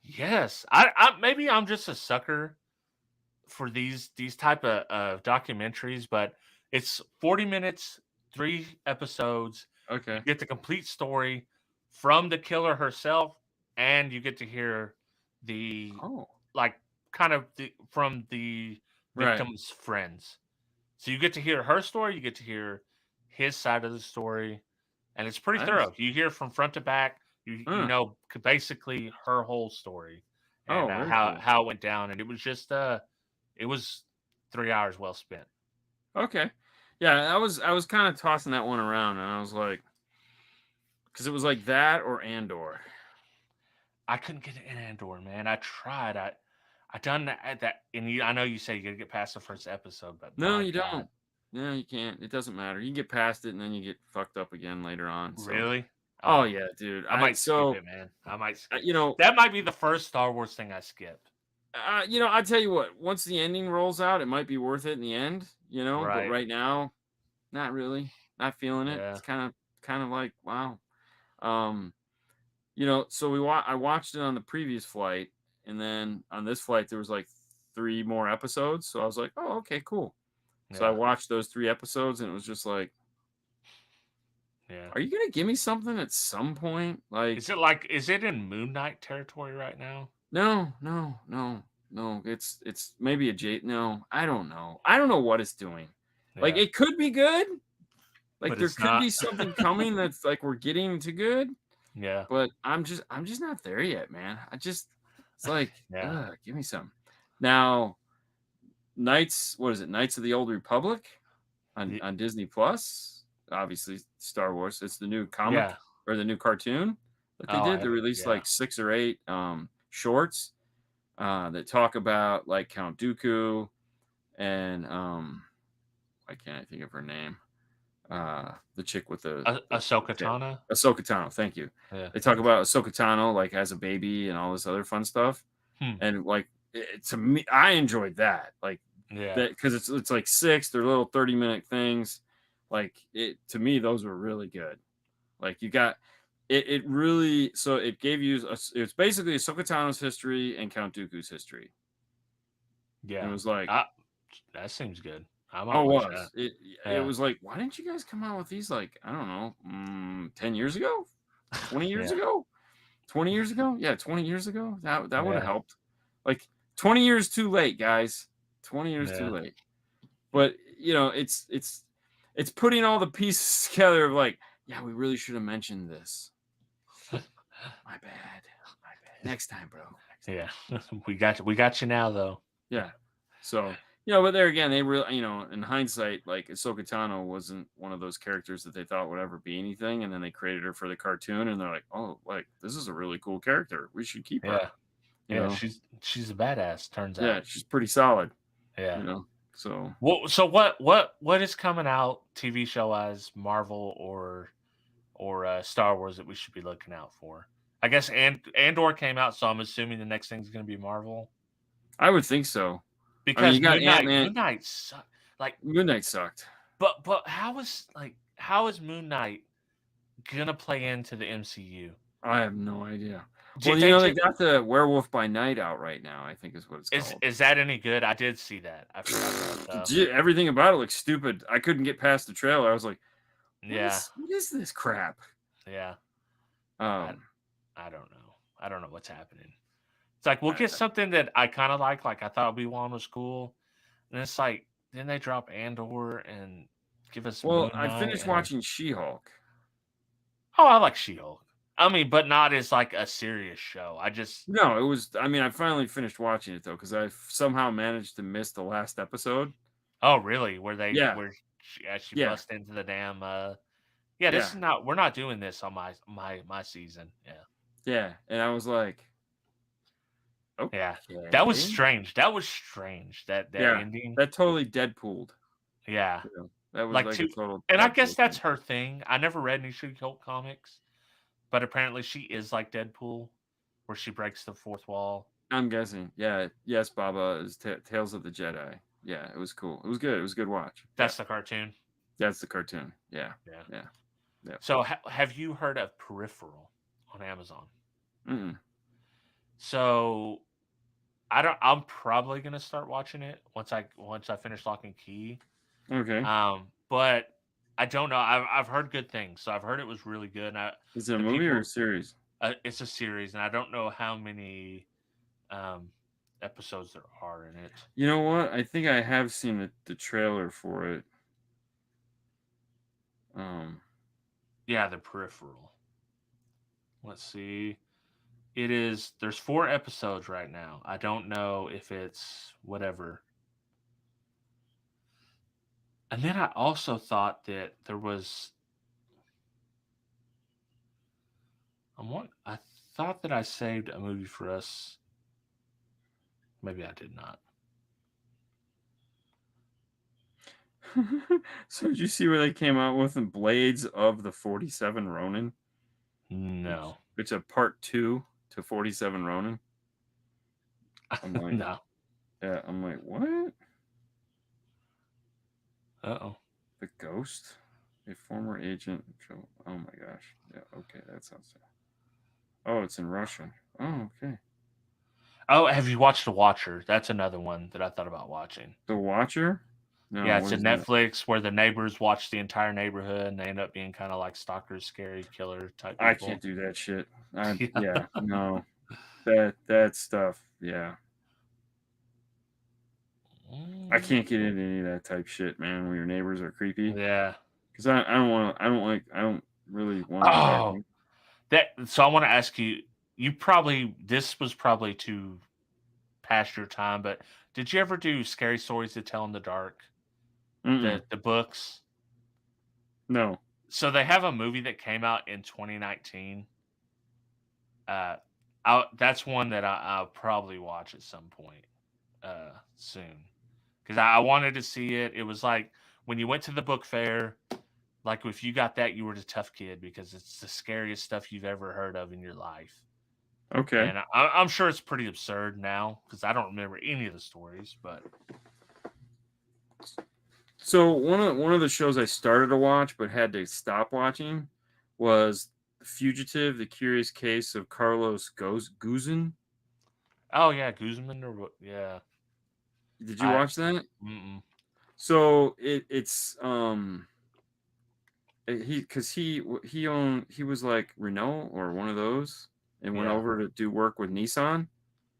Yes, I maybe I'm just a sucker for these type of documentaries, but it's 40 minutes, 3 episodes. You Okay. get the complete story from the killer herself, and you get to hear the Oh, like kind of from the right. victim's friends. So you get to hear her story, you get to hear his side of the story, and it's pretty Nice. thorough. You hear from front to back. You Huh. know basically her whole story and Oh, very how cool. it went down, and it was just it was 3 hours well spent. Okay. Yeah, I was kind of tossing that one around, and I was like, because it was like that or Andor. I couldn't get it in Andor, man. I tried. I done that, and I know you say you got to get past the first episode, but No, my you God, don't. No, you can't. It doesn't matter. You get past it, and then you get fucked up again later on. So, really? oh Oh, yeah, dude. I might skip it, man. I might skip. You know, That might be the first Star Wars thing I skip. I tell you what. Once the ending rolls out, it might be worth it in the end. You know, but Right. right now, not really. Not feeling it. Yeah. It's kind of like wow. Um, so I watched it on the previous flight, and then on this flight there was like 3 more episodes. So I was like, oh, okay, cool. So I Yeah. watched those 3 episodes, and it was just like, Yeah. are you gonna give me something at some point? Like, Is it in Moon Knight territory right now? no, no, no, no. It's maybe a J. No, I don't know. I don't know what it's doing. Like, Yeah. it could be good. Like, But there it's could not. be something coming that's like we're getting to good. Yeah. But I'm just not there yet, man. It's like, Yeah. give me some. Now, what is it? Knights of the Old Republic Y- on Disney Plus. Obviously, Star Wars. It's the new Yeah. comic or the new cartoon that they Oh, I did. They haven't. released Yeah. like 6 or 8 shorts that talk about like Count Dooku and why can't I think of her name? The chick with the Ahsoka tail. Tano. Ahsoka Tano. Thank you. Yeah. They talk about Ahsoka Tano like as a baby and all this other fun stuff. Hmm. And like to me, I enjoyed that. Like Yeah. that because it's like 6. They're little 30-minute things. Like it to me, those were really good. Like you got it. It really so it gave you it's basically Ahsoka Tano's history and Count Dooku's history. And Yeah. it was like, That seems good. I might oh, it watch was that. it Yeah. was like, why didn't you guys come out with these like I don't know, 10 years ago, 20 years Yeah. ago, 20 years ago? Yeah, 20 years ago. That would have Yeah. helped. Like 20 years too late, guys. 20 years too Yeah. late. But it's putting all the pieces together of like, yeah, we really should have mentioned this. My bad. Next time, bro. Yeah. We got you now though. Yeah. So, but there again, they really, in hindsight, like Ahsoka Tano wasn't one of those characters that they thought would ever be anything, and then they created her for the cartoon, and they're like, oh, like this is a really cool character. We should keep her. Yeah. You Yeah. know? She's a badass, turns Yeah, out. she's pretty solid. Yeah. So Well, so what is coming out TV show as Marvel or Star Wars that we should be looking out for? I guess Andor came out, so I'm assuming the next thing's going to be Marvel. I would think so. I mean, Because you got Ant-Man. Moon Knight sucked. Like, Moon Knight sucked. but how is Moon Knight gonna play into the MCU? I have no idea. Do you Well, think they got the Werewolf by Night out right now, I think is what it's called. is that any good? I did see that. I forgot about that. Everything about it looks stupid. I couldn't get past the trailer. I was like, Yeah. what is this crap? Yeah. I don't know. I don't know what's happening. It's like we'll get something that I kind of like I thought Obi-Wan was cool. And it's like then they drop Andor and give us Well, Moon I Knight finished watching She-Hulk. Oh, I like She-Hulk. I mean, but not as like a serious show. No, it was. I mean, I finally finished watching it though because I somehow managed to miss the last episode. Oh, really? Where she Yeah. bust into the damn. This is not. We're not doing this on my season. Yeah. Yeah, and I was like, okay. Yeah, that was strange. That ending. That totally Deadpooled. Yeah, that was like a total. And I guess that's her thing. I never read any She-Hulk comics, but apparently she is like Deadpool, where she breaks the fourth wall. I'm guessing. Yeah. Yes, Baba is Tales of the Jedi. Yeah, it was cool. It was good. It was a good watch. That's the cartoon. That's the cartoon. Yeah. So have you heard of Peripheral on Amazon? Mm-mm. So I'm probably gonna start watching it once I finish Lock and Key. Okay. But I don't know. I've heard good things. So I've heard it was really good. Is it a movie or a series? It's a series, and I don't know how many episodes there are in it. You know what? I think I have seen the trailer for it. Yeah, the Peripheral. Let's see. There's 4 episodes right now. I don't know if it's whatever. And then I also thought that there was I thought that I saved a movie for us. Maybe I did not. So did you see where they came out with Blades of the 47 Ronin? No. It's a part 2 to 47 Ronin. I'm like, no. Yeah, I'm like, what? Uh-oh. The Ghost? A former agent. Oh my gosh. Yeah, okay, that sounds sad. Oh, it's in Russian. Oh, okay. Oh, have you watched The Watcher? That's another one that I thought about watching. The Watcher? No, yeah, it's a Netflix where the neighbors watch the entire neighborhood and they end up being kind of like stalkers, scary killer type people. I can't do that shit. No. That stuff, yeah. I can't get into any of that type ship, man. When your neighbors are creepy. Yeah. Because I don't really want to. So I want to ask you. This was probably too past your time, but did you ever do Scary Stories to Tell in the Dark? The books? No. So they have a movie that came out in 2019. That's one that I'll probably watch at some point soon. Because I wanted to see it. It was like when you went to the book fair, like if you got that, you were the tough kid because it's the scariest stuff you've ever heard of in your life. Okay. And I'm sure it's pretty absurd now because I don't remember any of the stories, but So one of the shows I started to watch but had to stop watching was Fugitive: The Curious Case of Carlos Guzman. Oh yeah, Guzman or yeah. Did you I watch that? mm-mm. So it's he was like Renault or one of those and went Yeah. over to do work with Nissan.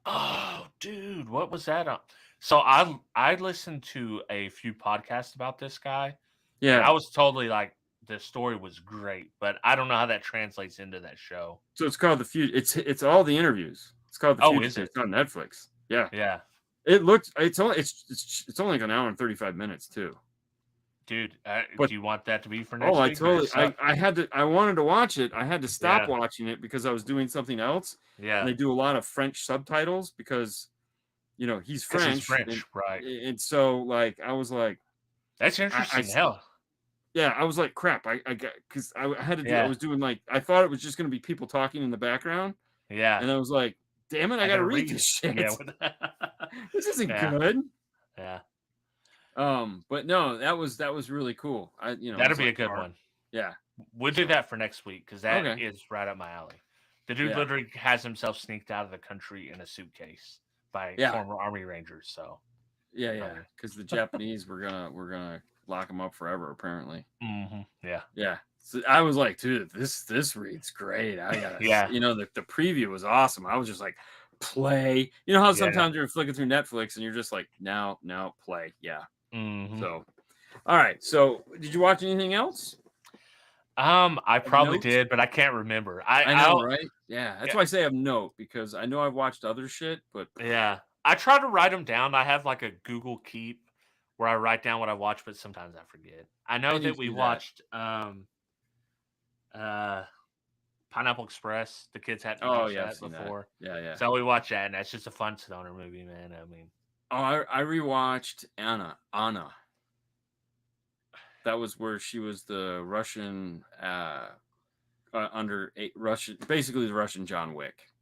Oh, dude, what was that on? So I listened to a few podcasts about this guy, and I Yeah. was totally like the story was great, but I don't know how that translates into that show. So it's called It's all the interviews. It's called The Oh, is Fugitive. it? It's on Netflix. Yeah. Yeah. It's only like an hour and 35 minutes too. Dude, But do you want that to be for oh, next week? Or it's I wanted to watch it. I had to stop yeah, watching it because I was doing something else. And yeah, they do a lot of French subtitles because he's because he's French French, right? and so like I was like That's I interesting. Hell, yeah, I was like crap. I got because I had to do I yeah, was doing like I thought it was just gonna be people talking in the background. yeah. And I was like, damn it, I I gotta gotta read read. this shit. Yeah, This isn't yeah, good. yeah. But no, that was really cool. It That'll was be a like good one. yeah. We'll do So that for next week because that okay. is right up my alley. The dude Yeah. literally has himself sneaked out of the country in a suitcase by Yeah. former Army Rangers. So, Yeah, I yeah. mean, Because the Japanese were gonna lock him up forever, apparently. yeah, Yeah. So I was like, dude, this reads great. I gotta yeah, the preview was awesome. I was just like, play. You know how yeah. sometimes you're flicking through Netflix and you're just like, no, play. Yeah. hmm So all right. So did you watch anything else? I Of probably note? did, but I can't remember. I know, right? Yeah. That's Yeah, why I say of note, because I know I've watched other shit, but yeah. I try to write them down. I have like a Google Keep where I write down what I watch, but sometimes I forget. I I know need that to we do that. watched uh Pineapple Express. The kids hadn't Oh watched yeah, I've that seen that. before. Yeah, yeah. So we watched that, and that's just a fun stoner movie, man. I mean, Oh, I rewatched Anna. Anna. That was where she was the Russian Russian, basically the Russian John Wick.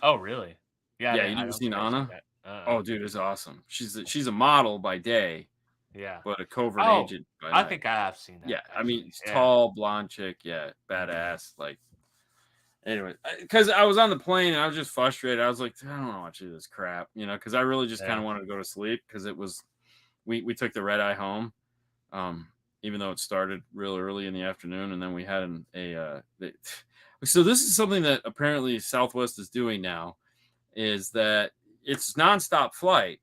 oh really? Yeah, Yeah, you I never don't seen think I've seen Anna? that. Oh, dude, it's awesome. She's a model by day, Yeah. but a covert Oh, agent by I night. think I have seen that Yeah, I mean, actually. it's Yeah. tall, blonde chick. Yeah, Mhm. badass. Like, anyway, because I was on the plane and I was just frustrated. I was like, I don't want to do this crap, because I really just kind Yeah. of wanted to go to sleep because it was we took the red eye home, um, even though it started real early in the afternoon, and then we had so this is something that apparently Southwest is doing now is that it's nonstop flight,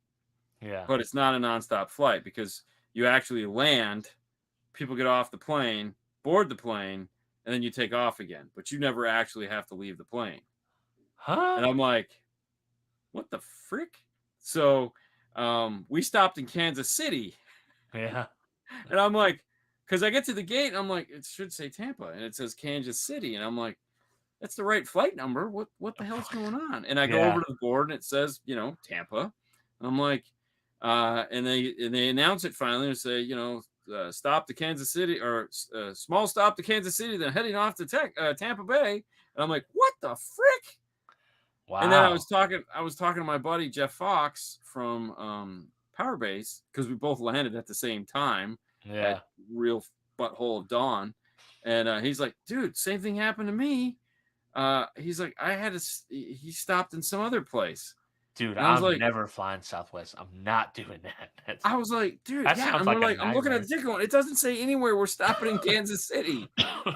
Yeah. but it's not a nonstop flight because you actually land, people get off the plane, board the plane, and then you take off again, but you never actually have to leave the plane. Huh? And I'm like, what the frick? So we stopped in Kansas City, Yeah. and I'm like, because I get to the gate, and I'm like, it should say Tampa, and it says Kansas City, and I'm like, that's the right flight number. What the hell's going on? And I go over Yeah. to the board, and it says, Tampa. And I'm like, and they announce it finally and say, stop to Kansas City or small stop to Kansas City, then heading off to Tampa Bay. And I'm like, what the frick? And then I Wow. was talking to my buddy Jeff Fox from Power Base because we both landed at the same time at Yeah. real butthole of dawn, and he's like, dude, same thing happened to me. He's like, he stopped in some other place, Dude, and I was I'm like, never flying Southwest. I'm not doing that. dude, That yeah, sounds and we're like a like, I'm looking at the nightmare. ticket going, it doesn't say anywhere we're stopping in Kansas City.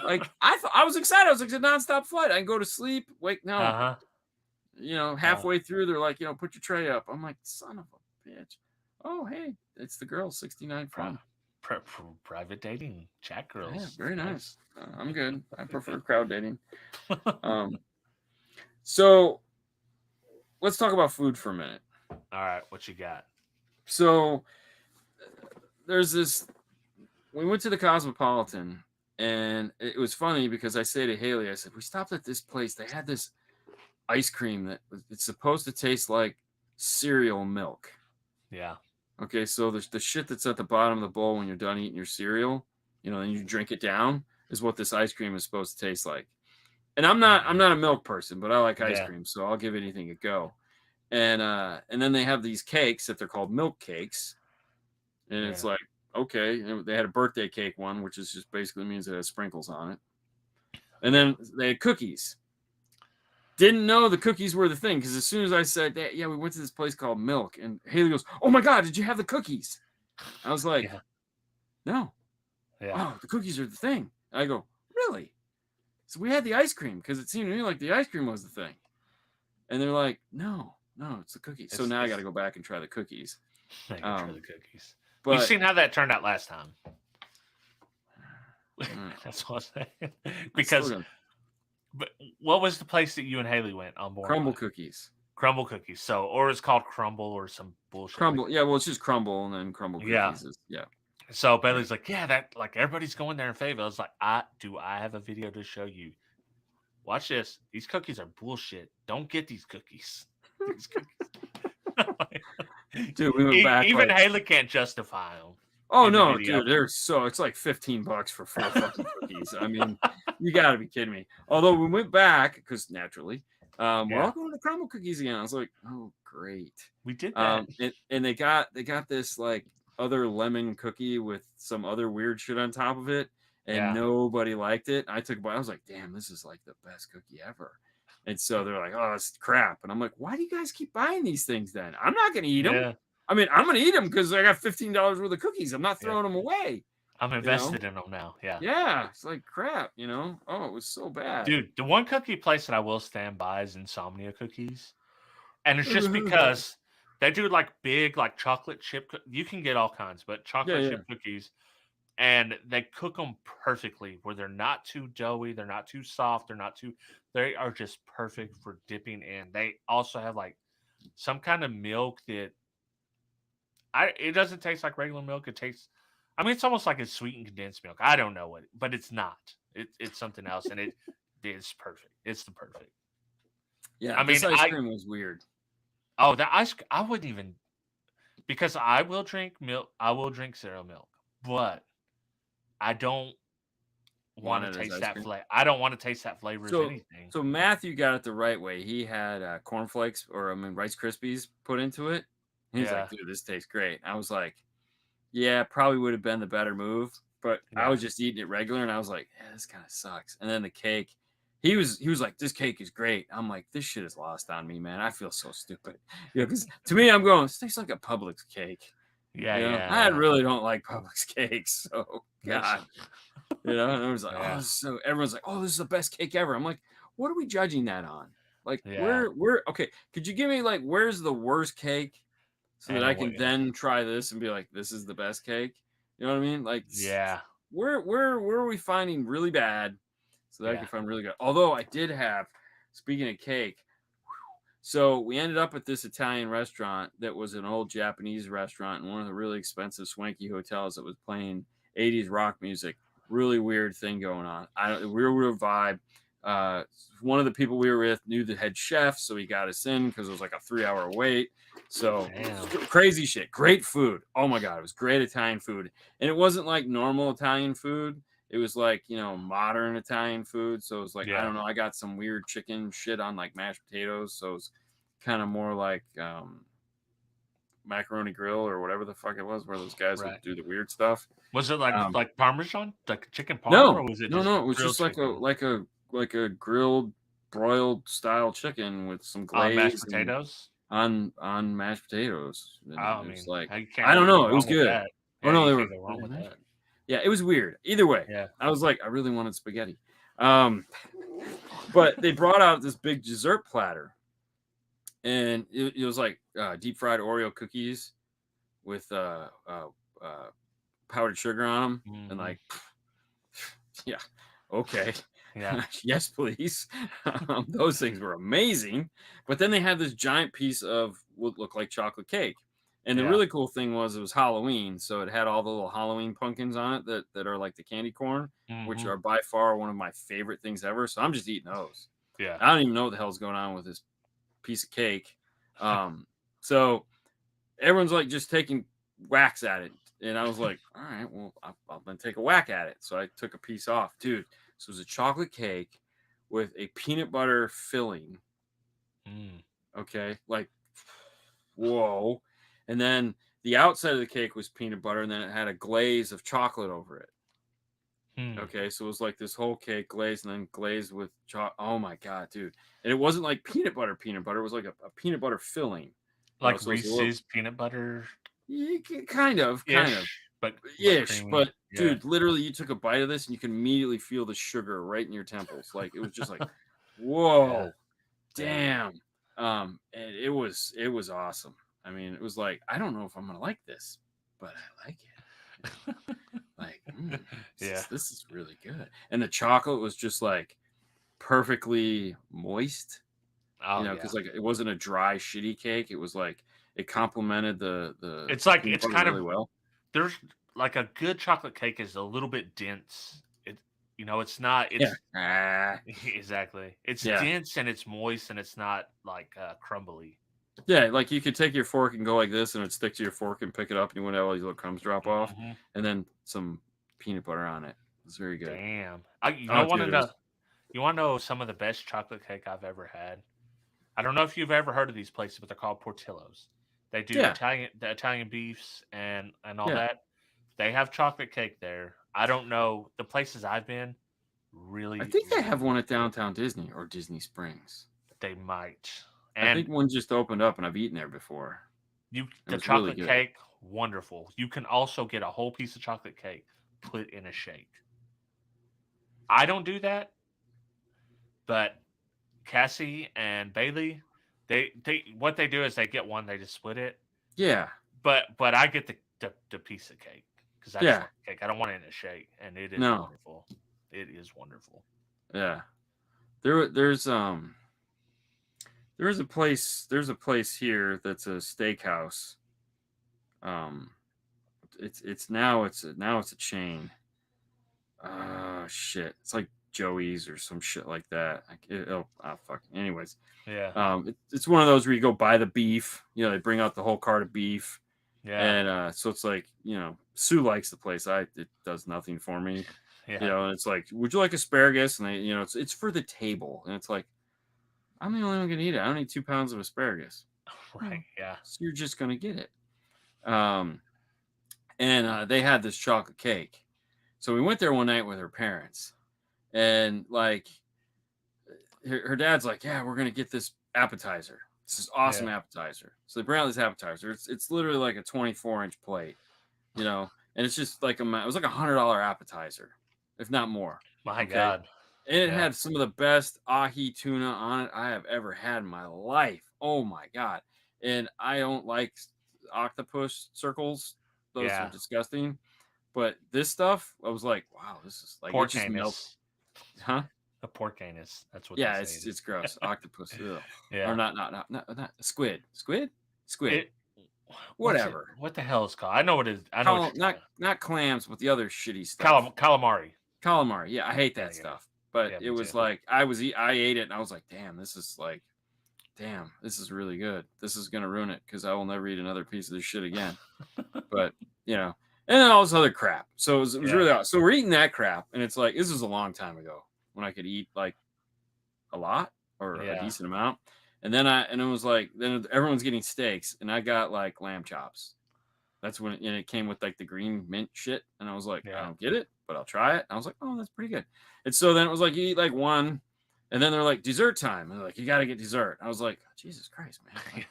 Like I was excited. I was like, it's a nonstop flight. I can go to sleep. Wait, no. Uh-huh. Halfway through, they're like, put your tray up. I'm like, son of a bitch. Oh, hey, it's the girl 69 from. Private dating, chat girls. Yeah, very nice. I'm good. I prefer crowd dating. So let's talk about food for a minute. All right, what you got? So there's this. We went to the Cosmopolitan, and it was funny because I say to Haley, I said, we stopped at this place. They had this ice cream it's supposed to taste like cereal milk. Yeah. Okay, so the shit that's at the bottom of the bowl when you're done eating your cereal, and you drink it down, is what this ice cream is supposed to taste like. And I'm not a milk person, but I like ice cream, so I'll give anything a go. And then they have these cakes that they're called milk cakes, And it's Yeah. like, okay. And they had a birthday cake one, which is just basically means it has sprinkles on it. And then they had cookies. Didn't know the cookies were the thing because as soon as I said that, yeah, we went to this place called Milk, and Haley goes, "Oh my god, did you have the cookies?" I was like, Yeah. "No." Yeah. "Oh, the cookies are the thing." I go, "Really?" So we had the ice cream because it seemed to me like the ice cream was the thing, and they're like, "No, no, it's the cookies." So now I got to go back and try the cookies. I can try the cookies. You've But seen how that turned out last time. mm, That's what I'm saying. I still Because, got but what was the place that you and Haley went on board? crumble cookies. Crumble cookies. So, or it's called Crumble or some bullshit like Crumble, yeah. Well, it's just crumble, and then crumble that. Yeah. cookies is yeah. So Bailey's like, yeah, that like everybody's going there in favor. I was like, I have a video to show you. Watch this. These cookies are bullshit. Don't get these cookies. These cookies. Dude, we went back Even like, Haley can't justify them. oh in the no, video. dude, they're so it's like $15 for 4 fucking cookies. I mean, you gotta be kidding me. Although we went back because naturally, we're all going to crumble cookies again. I was like, oh great. We did that. And they got this like other lemon cookie with some other weird shit on top of it, and nobody liked it. I took a bite. I was like, damn, this is like the best cookie ever. And so they're like, oh, it's crap. And I'm like, why do you guys keep buying these things then? I'm not gonna eat them. Yeah. I mean, I'm gonna eat them because I got $15 worth of cookies. I'm not throwing them away. I'm invested in them now. Yeah. Yeah. It's like crap, Oh, it was so bad. Dude, the one cookie place that I will stand by is Insomnia Cookies. And it's just because they do like big, like chocolate chip. You can get all kinds, but chocolate chip cookies. And they cook them perfectly where they're not too doughy. They're not too soft. They are just perfect for dipping in. They also have like some kind of milk that it doesn't taste like regular milk. It tastes, I mean, it's almost like it's sweetened condensed milk. I don't know what, but it's not. It's something else, and it is perfect. It's the perfect. Yeah, I mean, this ice cream was weird. Oh, the ice! I wouldn't even, because I will drink milk. I will drink cereal milk, but I don't want to taste that flavor. I don't want to taste that flavor as anything. So Matthew got it the right way. He had cornflakes Rice Krispies put into it. He's like, dude, this tastes great. I was like, yeah, probably would have been the better move, but I was just eating it regular, and I was like, yeah, this kind of sucks. And then the cake, he was like, this cake is great. I'm like, this shit is lost on me, man. I feel so stupid. Because to me, I'm going, this tastes like a Publix cake. I really don't like Publix cakes, so God. And I was like, oh, so everyone's like, oh, this is the best cake ever. I'm like, what are we judging that on? Like, where okay, could you give me like where's the worst cake so that I can then try this and be like, this is the best cake? You know what I mean? Like, where are we finding really bad so that I can find really good? Although I did have, speaking of cake, so we ended up at this Italian restaurant that was an old Japanese restaurant in one of the really expensive swanky hotels that was playing 80s rock music. Really weird thing going on. Real vibe. One of the people we were with knew the head chef, so he got us in because it was like a 3-hour wait. So crazy shit. Great food. Oh my God, it was great Italian food. And it wasn't like normal Italian food. It was like, modern Italian food. So it was like, I don't know. I got some weird chicken shit on like mashed potatoes. So it was kind of more like macaroni grill or whatever the fuck it was, where those guys would do the weird stuff. Was it like Parmesan, like chicken parm? No, or was it no. It was just like a grilled broiled style chicken with some glaze mashed potatoes on mashed potatoes. And it was like, I don't know. It was good. Oh no, they were wrong with that. Yeah, it was weird. Either way, I was like, I really wanted spaghetti. But they brought out this big dessert platter, and it was like deep fried Oreo cookies with powdered sugar on them, and like, yeah, okay, yes, please. Those things were amazing. But then they had this giant piece of what looked like chocolate cake. And the really cool thing was it was Halloween, so it had all the little Halloween pumpkins on it that are like the candy corn, which are by far one of my favorite things ever. So I'm just eating those. Yeah, I don't even know what the hell's going on with this piece of cake. So everyone's like just taking whacks at it, and I was like, all right, well, I'm gonna take a whack at it. So I took a piece off, dude. So it was a chocolate cake with a peanut butter filling. Okay, like, whoa. And then the outside of the cake was peanut butter, and then it had a glaze of chocolate over it. Okay, so it was like this whole cake glazed and then glazed with chocolate. Oh my god, dude! And it wasn't like peanut butter. It was like a peanut butter filling, Like so it was a little, Reese's peanut butter kind of, ish, but ish. creamy. But Yeah. dude, literally, you took a bite of this and you can immediately feel the sugar right in your temples. Like it was just like, whoa, Yeah. damn. And it was awesome. I mean, it was like, I don't know if I'm gonna like this, but I like it. Like, this is really good. And the chocolate was just like perfectly moist, Oh, because like it wasn't a dry, shitty cake. It was like it complemented the It's like peanut it's butter kind really of well. there's like a good chocolate cake is a little bit dense. It's not. It's Yeah. exactly. It's Yeah. dense and it's moist and it's not like crumbly. Yeah, like you could take your fork and go like this, and it'd stick to your fork and pick it up, and you wouldn't have all these little crumbs drop off, and then some peanut butter on it. It's very good. Damn. You Oh, want to dude, know? You want to know some of the best chocolate cake I've ever had? I don't know if you've ever heard of these places, but they're called Portillo's. They do Yeah. the Italian beefs and all Yeah. that. They have chocolate cake there. I don't know the places I've been. I think they have one at Downtown Disney or Disney Springs. They might. I think one just opened up, and I've eaten there before. The chocolate cake, wonderful. You can also get a whole piece of chocolate cake, put in a shake. I don't do that, but Cassie and Bailey, they what they do is they get one, they just split it. Yeah. But I get the piece of cake because I just want cake. I don't want it in a shake, and it is wonderful. It is wonderful. Yeah. There's a place here that's a steakhouse. It's now a chain. Shit. It's like Joey's or some shit like that. Fuck. Anyways. Yeah. It's one of those where you go buy the beef. They bring out the whole cart of beef. Yeah. And so it's like, Sue likes the place. It does nothing for me. Yeah. And it's like, would you like asparagus? And they, it's for the table. And it's like, I'm the only one gonna eat it. I don't need 2 pounds of asparagus. Right. Yeah. So you're just gonna get it. And they had this chocolate cake. So we went there one night with her parents, and like her dad's like, yeah, we're gonna get this appetizer. This is awesome appetizer. So they bring out this appetizer. It's literally like a 24-inch plate, and it's just like it was like $100 appetizer, if not more. My God. And it had some of the best ahi tuna on it I have ever had in my life. Oh my God. And I don't like octopus circles. Those are disgusting. But this stuff, I was like, wow, this is like pork it just melts. Huh? A pork anus. That's what. Yeah, it's gross. Octopus. Yeah. Or not squid. Squid. Whatever. What the hell is called? I know what it is. I know. Not clams, but the other shitty stuff. Calamari. Yeah, I hate that stuff. But it was like I ate it and I was like, damn, this is really good. This is gonna ruin it because I will never eat another piece of this shit again. But and then all this other crap. So it was really awesome. So we're eating that crap, and it's like this was a long time ago when I could eat like a lot or a decent amount. And then it was like then everyone's getting steaks, and I got like lamb chops. That's when it came with like the green mint shit, and I was like, I don't get it, but I'll try it. And I was like, oh, that's pretty good. And so then it was like you eat like one, and then they're like dessert time, and they're like you got to get dessert. I was like, Jesus Christ, man!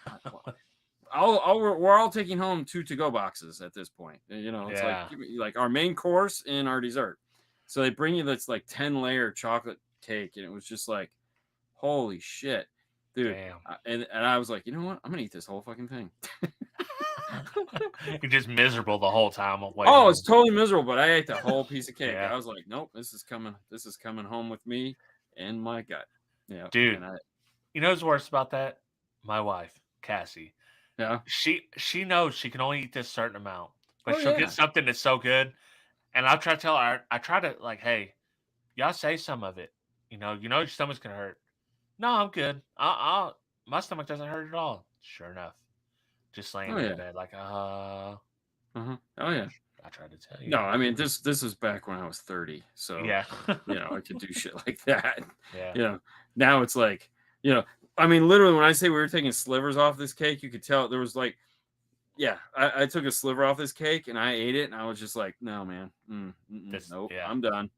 We're all taking home 2 to-go boxes at this point. It's like give me like our main course and our dessert. So they bring you this like 10-layer chocolate cake, and it was just like, holy shit, dude! And I was like, you know what? I'm gonna eat this whole fucking thing. You're just miserable the whole time. Oh, it's totally miserable. But I ate the whole piece of cake. I was like, nope, this is coming home with me in my gut. Yeah, dude. You know what's worse about that? My wife, Cassie. Yeah. She knows she can only eat this certain amount, but she'll get something that's so good, and I'll try to tell her. I try to like, hey, y'all say some of it. Your stomach's gonna hurt. No, I'm good. My stomach doesn't hurt at all. Sure enough. Just laying in bed, like, Oh yeah. I tried to tell you. No, I mean this is back when I was 30, so I could do shit like that. Yeah. Now it's like, I mean, literally when I say we were taking slivers off this cake, you could tell there was like yeah, I took a sliver off this cake and I ate it and I was just like, no, man, nope, Yeah. I'm done.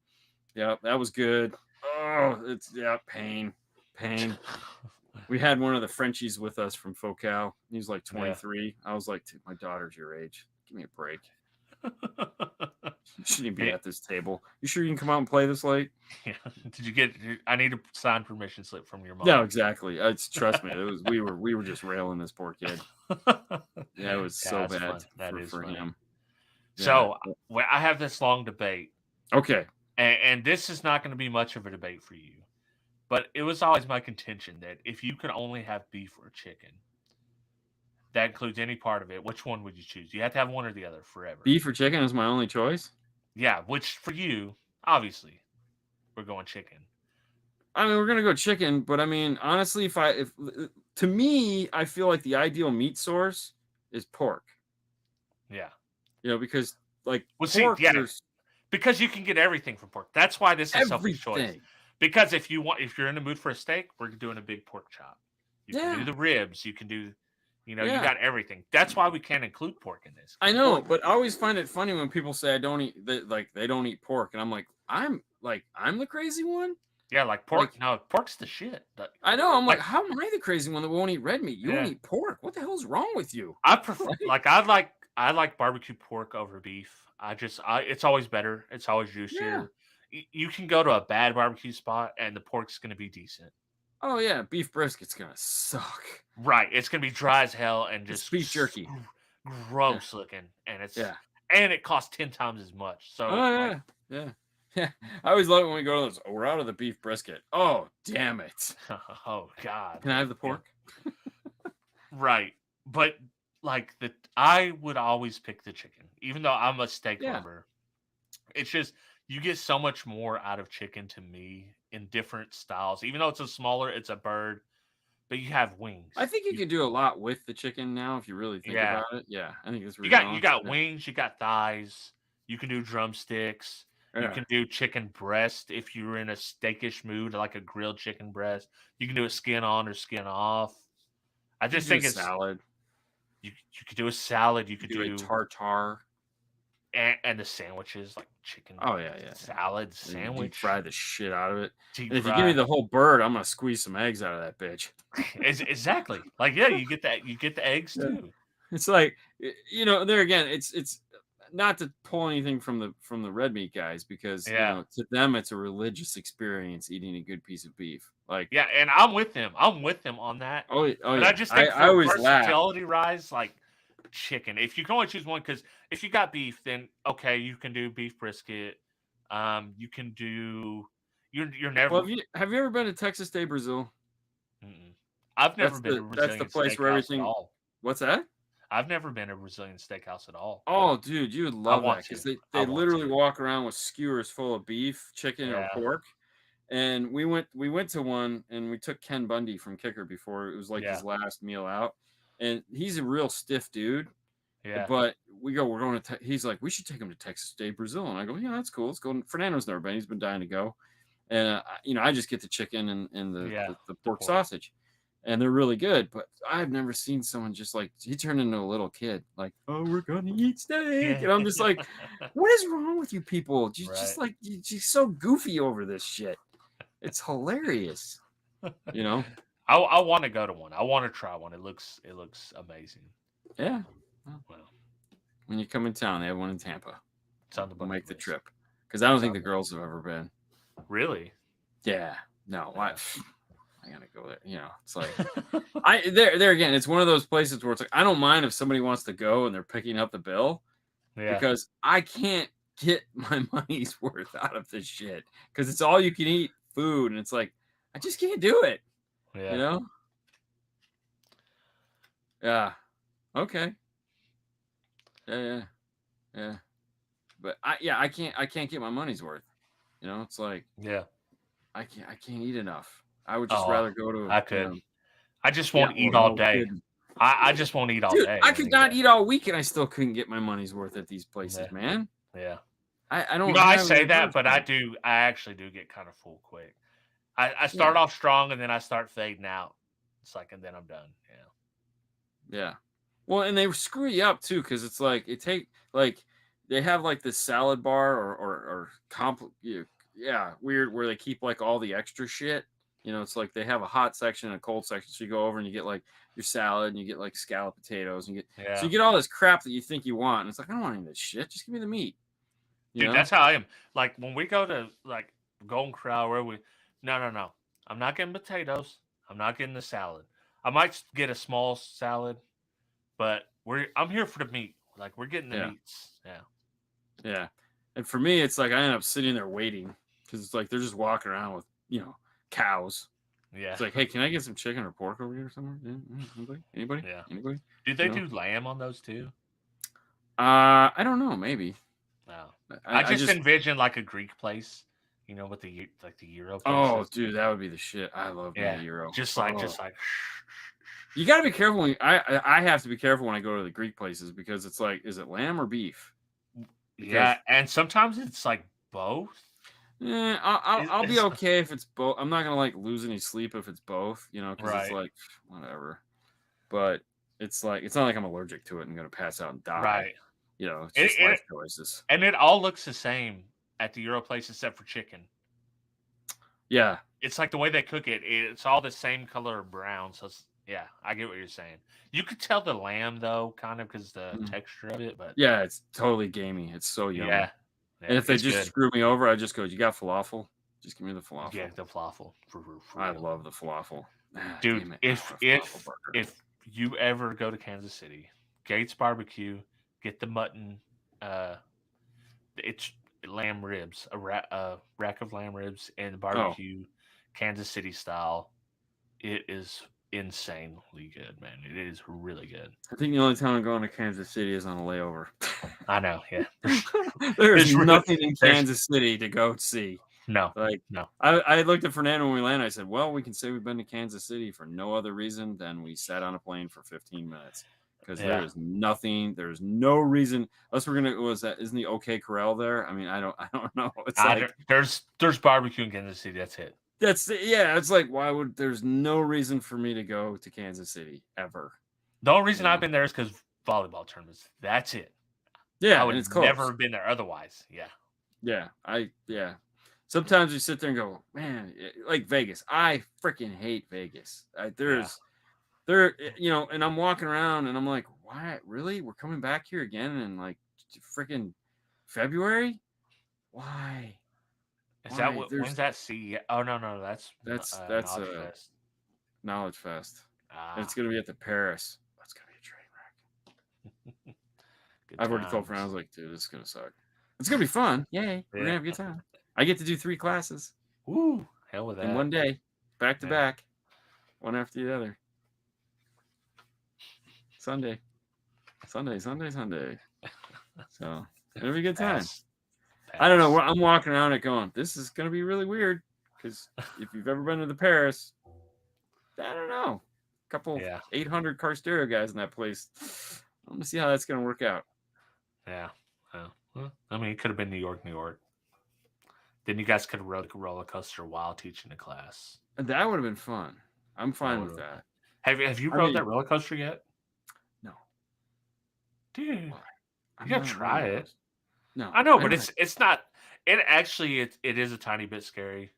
Yeah, that was good. Oh, it's pain. We had one of the Frenchies with us from Focal. He was like Yeah. 23. I was like, my daughter's your age. Give me a break. You shouldn't be Hey, at this table. You sure you can come out and play this late? yeah. Did you get? I need a signed permission slip from your mom. No, exactly. It's trust me. It was we were just railing this poor kid. Yeah, it was so that's bad fun. That is for funny. him. Yeah. So I have this long debate, Okay. and this is not going to be much of a debate for you, but it was always my contention that if you could only have beef or chicken, that includes any part of it, which one would you choose? You have to have one or the other forever. Beef or chicken is my only choice. Yeah, which for you, obviously, we're going chicken. I mean, we're gonna go chicken, but I mean, honestly, if to me, I feel like the ideal meat source is pork. Yeah. You know, because like Well, pork, see, because you can get everything from pork. That's why this is selfish choice. everything. Because if you're in the mood for a steak, we're doing a big pork chop. You can do the ribs. You can do, you got everything. That's why we can't include pork in this. I know, but I always find it funny when people say I don't eat they don't eat pork, and I'm like I'm the crazy one. Yeah, like pork. No, pork's the shit. I know. I'm like, how am I the crazy one that won't eat red meat? You Yeah. won't eat pork. What the hell's wrong with you? I prefer I like barbecue pork over beef. It's always better. It's always juicier. You can go to a bad barbecue spot and the pork's going to be decent. Oh yeah, beef brisket's gonna suck. Right, it's going to be dry as hell and just beef jerky, gross looking, and it costs 10 times as much. So yeah. I always love it when we go to those. Oh, we're out of the beef brisket. Oh damn it! Oh god, can I have the pork? Right, but like I would always pick the chicken, even though I'm a steak lover. It's just you get so much more out of chicken to me in different styles. Even though it's it's a bird, but you have wings. I think you can do a lot with the chicken now if you really think about it. Yeah, I think it's really you got wings, you got thighs, you can do drumsticks. You can do chicken breast if you're in a steakish mood, like a grilled chicken breast. You can do a skin on or skin off. I just think it's salad. You could do a salad. You could do a tartare. And the sandwiches, like chicken. Oh yeah. Salad sandwich. Deep fry the shit out of it. And if you give me the whole bird, I'm gonna squeeze some eggs out of that bitch. Exactly. Like you get that. You get the eggs too. It's like there again. It's not to pull anything from the red meat guys because to them it's a religious experience eating a good piece of beef. Like and I'm with them. I'm with them on that. Oh but yeah. I just think I always versatility rise like chicken. If you can only choose one, because if you got beef, then okay, you can do beef brisket. You can do. You're never. Well, have you ever been to Texas de Brazil? I've never been to a Brazilian. That's the place where everything. What's that? I've never been to a Brazilian steakhouse at all. Oh, dude, you would love that because they literally walk around with skewers full of beef, chicken, or pork. And we went to one and we took Ken Bundy from Kicker before it was like his last meal out, and he's a real stiff dude. Yeah. But we're going to. He's like, we should take him to Texas de Brazil, and I go, yeah, that's cool. Let's go. Fernando's never been. He's been dying to go, and I just get the chicken and the pork sausage. And they're really good, but I've never seen someone just like he turned into a little kid, like, oh, we're gonna eat steak, and I'm just like, what is wrong with you people? You just like you're so goofy over this shit. It's hilarious, I want to go to one. I want to try one. It looks amazing. Yeah. Well, when you come in town, they have one in Tampa. It's on the we'll make the trip because I don't think the girls have ever been. Really? Yeah. No. Why? I gotta go there. It's like there again. It's one of those places where it's like I don't mind if somebody wants to go and they're picking up the bill, because I can't get my money's worth out of this shit because it's all you can eat food, and it's like I just can't do it. Yeah. Yeah. Okay. Yeah. But I can't get my money's worth. It's like I can't eat enough. I would just rather go to. I could. I just won't eat all day. I just won't eat all day. I could not eat all week, and I still couldn't get my money's worth at these places, man. Yeah. I don't. I say that, but I actually do get kind of full quick. I start off strong, and then I start fading out. It's like, and then I'm done. Yeah. Well, and they screw you up too, because it's like they have like this salad bar or yeah, weird, where they keep like all the extra shit. It's like they have a hot section and a cold section. So you go over and you get like your salad and you get like scalloped potatoes and so Yeah. you get all this crap that you think you want. And it's like, I don't want any of this shit. Just give me the meat. You Dude, know? that's how I am. Like when we go to like Golden Corral, where we no. I'm not getting potatoes. I'm not getting the salad. I might get a small salad, but I'm here for the meat. Like we're getting the Yeah. meats. Yeah. Yeah. And for me, it's like I end up sitting there waiting because it's like they're just walking around with, cows. Yeah. It's like, hey, can I get some chicken or pork over here somewhere? Anybody? Anybody? Yeah. Anybody? Do they do lamb on those too? I don't know. Maybe. No. I I just just. envision like a Greek place, with the Euro Oh, places. dude, that would be the shit. I love me a Yeah. Euro. Just Oh. like. You got to be careful when I have to be careful when I go to the Greek places because it's like, is it lamb or beef? Because, Yeah, and sometimes it's like both. I'll be okay if it's both. I'm not gonna like lose any sleep if it's both, because it's Right. like whatever. But it's like it's not like I'm allergic to it and gonna pass out and die. Right. It's just life choices. And it all looks the same at the Euro place except for chicken. Yeah. It's like the way they cook it. It's all the same color of brown. So yeah, I get what you're saying. You could tell the lamb though, kind of because the texture of it. But yeah, it's totally gamey. It's so yummy. Yeah. And if they just screw me over, I just go, "You got falafel? Just give me the falafel." Yeah, the falafel. I love the falafel. Dude, if you ever go to Kansas City, Gates Barbecue, get the mutton. It's lamb ribs, a rack of lamb ribs and barbecue, Kansas City style. It is insanely good, man. It is really good. I think the only time I'm going to Kansas City is on a layover. I know, yeah. There's nothing in Kansas City to go see. No, no. I looked at Fernando when we landed. I said, "Well, we can say we've been to Kansas City for no other reason than we sat on a plane for 15 minutes because there is nothing. There's no reason unless we're gonna. Isn't the OK Corral there? I mean, I don't know. It's like there's barbecue in Kansas City. That's it. It's like there's no reason for me to go to Kansas City ever. The only reason I've been there is because volleyball tournaments. That's it. Yeah, I would and it's close. never have been there otherwise. Yeah. Sometimes you sit there and go, man, like Vegas. I freaking hate Vegas. And I'm walking around and I'm like, why? Really? We're coming back here again in like freaking February? Why? Is that what? When's that CES? Oh no, that's Knowledge Fest. Knowledge Fest. And it's gonna be at the Paris. That's gonna be a train wreck. I've already told friends, I was like, dude, this is gonna suck. It's gonna be fun. Yay! We're gonna have a good time. I get to do 3 classes. Woo! Hell with that. In one day, back to back, one after the other. Sunday. So it'll be a good time. I don't know. I'm walking around it going, this is going to be really weird because if you've ever been to the Paris, I don't know, a couple 800 car stereo guys in that place. I'm going to see how that's going to work out. Yeah. Well, I mean, it could have been New York. Then you guys could have rode a roller coaster while teaching the class. That would have been fun. I'm fine with that. Have you rode that roller coaster yet? No. Dude, you gotta try it. No, I know, but it's not. It actually it is a tiny bit scary,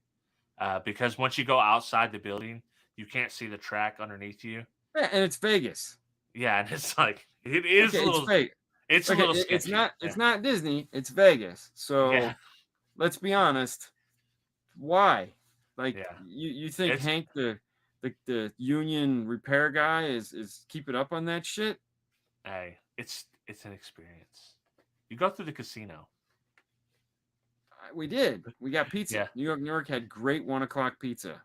because once you go outside the building, you can't see the track underneath you. Yeah, and it's Vegas. Yeah, and it's like it is a little. It's a little sketchy. It's not Disney. It's Vegas. So let's be honest. Why? Like you think Hank the union repair guy is keeping up on that shit? Hey, it's an experience. You go through the casino. We did. We got pizza. New York had great 1 o'clock pizza.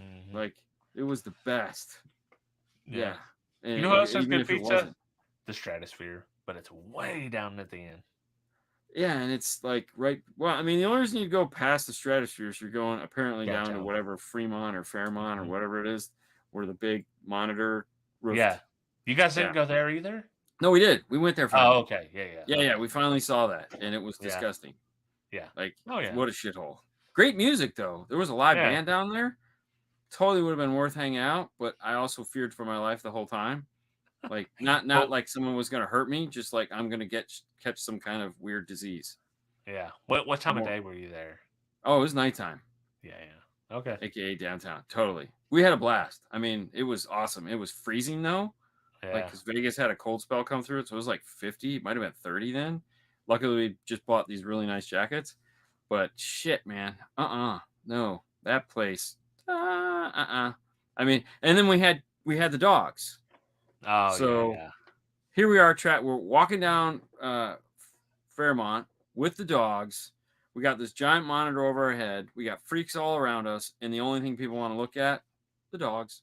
Mm-hmm. Like it was the best. Yeah. And you know what else has good pizza? The Stratosphere, but it's way down at the end. Yeah, and it's like well, I mean, the only reason you go past the Stratosphere is you're going apparently down to whatever Fremont or Fairmont or whatever it is, where the big monitor roof. Yeah. You guys didn't go there either? No, we did. We went there finally. Oh, okay. Yeah. We finally saw that, and it was disgusting. Yeah. Like, what a shithole. Great music, though. There was a live band down there. Totally would have been worth hanging out, but I also feared for my life the whole time. Like not Well, like someone was gonna hurt me, just like I'm gonna catch some kind of weird disease. yeah. What time of More. day were you there? Oh, it was nighttime, Yeah, yeah. Okay. aka downtown. Totally. We had a blast. I mean, it was awesome. It was freezing though. Like, Yeah. because Vegas had a cold spell come through it, so it was like 50. It might have been 30 then. Luckily, we just bought these really nice jackets. But shit, man. No. That place. I mean, and then we had the dogs. Oh, yeah, So yeah. here we are, we're walking down Fairmont with the dogs. We got this giant monitor over our head. We got freaks all around us, and the only thing people want to look at, the dogs.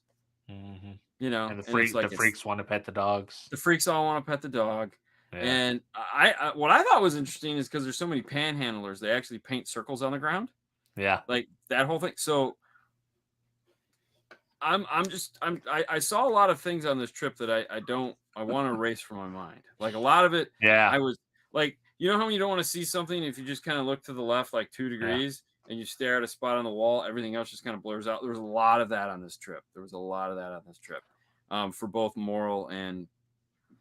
Mm-hmm. You know, And and it's like the freaks want to pet the dogs. the freaks all want to pet the dog. Yeah. And I what I thought was interesting is because there's so many panhandlers, they actually paint circles on the ground, Yeah. like that whole thing. So I saw a lot of things on this trip that I want to erase from my mind. Like a lot of it, Yeah. I was like, you know how you don't want to see something if you just kind of look to the left like 2 degrees and you stare at a spot on the wall, everything else just kind of blurs out. There was a lot of that on this trip. For both moral and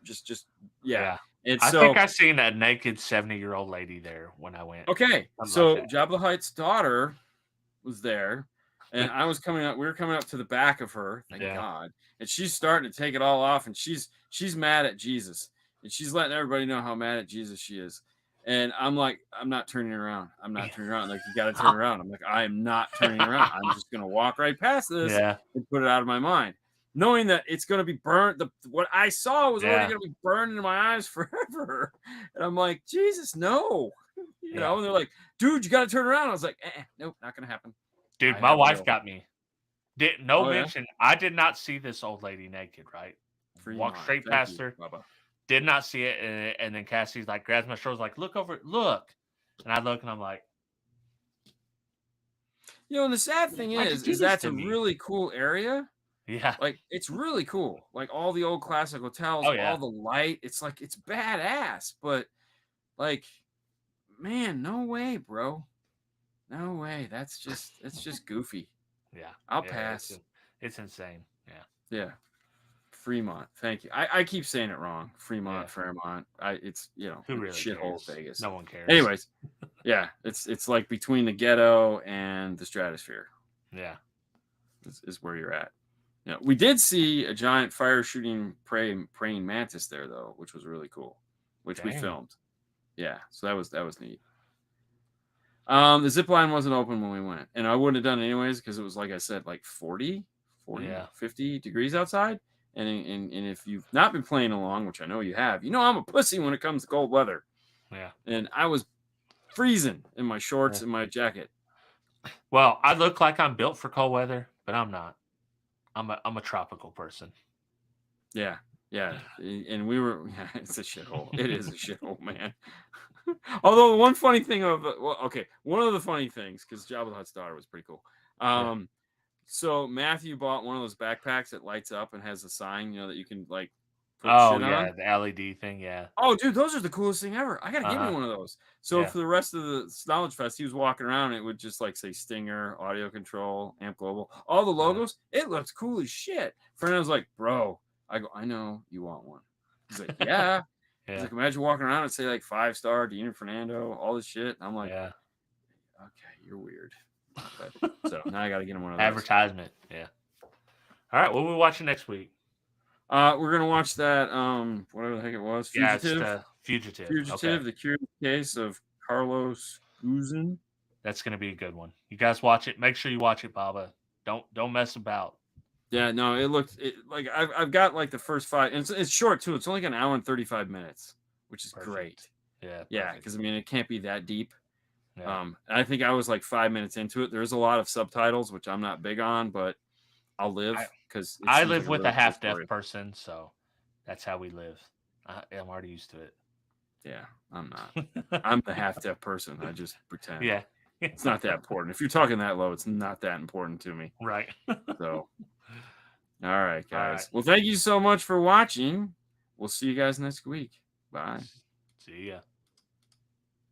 just yeah. And I so think I seen a naked 70-year-old lady there when I went. okay, Something so like that. Jabba the Hutt's daughter was there, and I was coming up. We were coming up to the back of her, thank God, and she's starting to take it all off, and she's mad at Jesus, and she's letting everybody know how mad at Jesus she is. And I'm like, I'm not turning around. I'm not turning around. Like, you got to turn around. I'm like, I am not turning around. I'm just gonna walk right past this and put it out of my mind, knowing that it's going to be burnt. What I saw was already going to be burned into my eyes forever. And I'm like, Jesus, no. You know, and they're like, dude, you got to turn around. I was like, nope, not going to happen. Dude, my wife got me. Mention. I did not see this old lady naked, right? Walked straight past her. Bubba. Did not see it. And then Cassie's like, grabs my shoulders, like, look over, look. And I look and I'm like, you know, and the sad thing is that's a really cool area. Yeah. Like, it's really cool. Like, all the old classic hotels, all the light. It's like, it's badass. But, like, man, no way, bro. No way. It's just goofy. Yeah. I'll pass. It's insane. Yeah. Yeah. Fremont. Thank you. I keep saying it wrong. Fremont, Fairmont. It's, you know, who really shithole cares? Vegas. No one cares. Anyways, yeah, it's like between the ghetto and the stratosphere. Yeah. Is where you're at. You know, we did see a giant fire shooting praying mantis there though, which was really cool, which we filmed. Yeah, so that was neat. The zip line wasn't open when we went, and I wouldn't have done it anyways because it was, like I said, like 40, 50 degrees outside. And if you've not been playing along, which I know you have, you know I'm a pussy when it comes to cold weather. Yeah. And I was freezing in my shorts and my jacket. Well, I look like I'm built for cold weather, but I'm not. I'm a tropical person. Yeah. And we were, it's a shithole. It is a shithole, man. Although one funny thing one of the funny things, because Jabba the Hutt's daughter was pretty cool. So Matthew bought one of those backpacks that lights up and has a sign, you know, that you can like put shit on. The LED thing, Oh, dude, those are the coolest thing ever. I gotta give me one of those. So for the rest of the Knowledge Fest, he was walking around, and it would just like say Stinger, Audio Control, Amp Global, all the logos. It looks cool as shit. Friend was like, bro, I go, I know you want one. He's like, yeah. He's like, imagine walking around and say like 5-star, Dean and Fernando, all this shit. And I'm like, okay, you're weird. But, so now I got to get him one of those. Advertisement. Yeah. All right. What are we watching next week? We're going to watch that, whatever the heck it was. Fugitive. Yeah, Fugitive. Fugitive, the curious case of Carlos Guzman. That's going to be a good one. You guys watch it. Make sure you watch it, Baba. Don't mess about. Yeah, no, like I've got like the first 5, and it's short too. It's only like an hour and 35 minutes, which is great. Yeah, because I mean it can't be that deep. I think I was like 5 minutes into it. There's a lot of subtitles, which I'm not big on, but I'll live because I live with a half-deaf person, so that's how we live. I'm already used to it. Yeah, I'm not. I'm the half-deaf person. I just pretend. Yeah. It's not that important. If you're talking that low, it's not that important to me. Right. So, all right, guys. All right. Well, thank you so much for watching. We'll see you guys next week. Bye. See ya.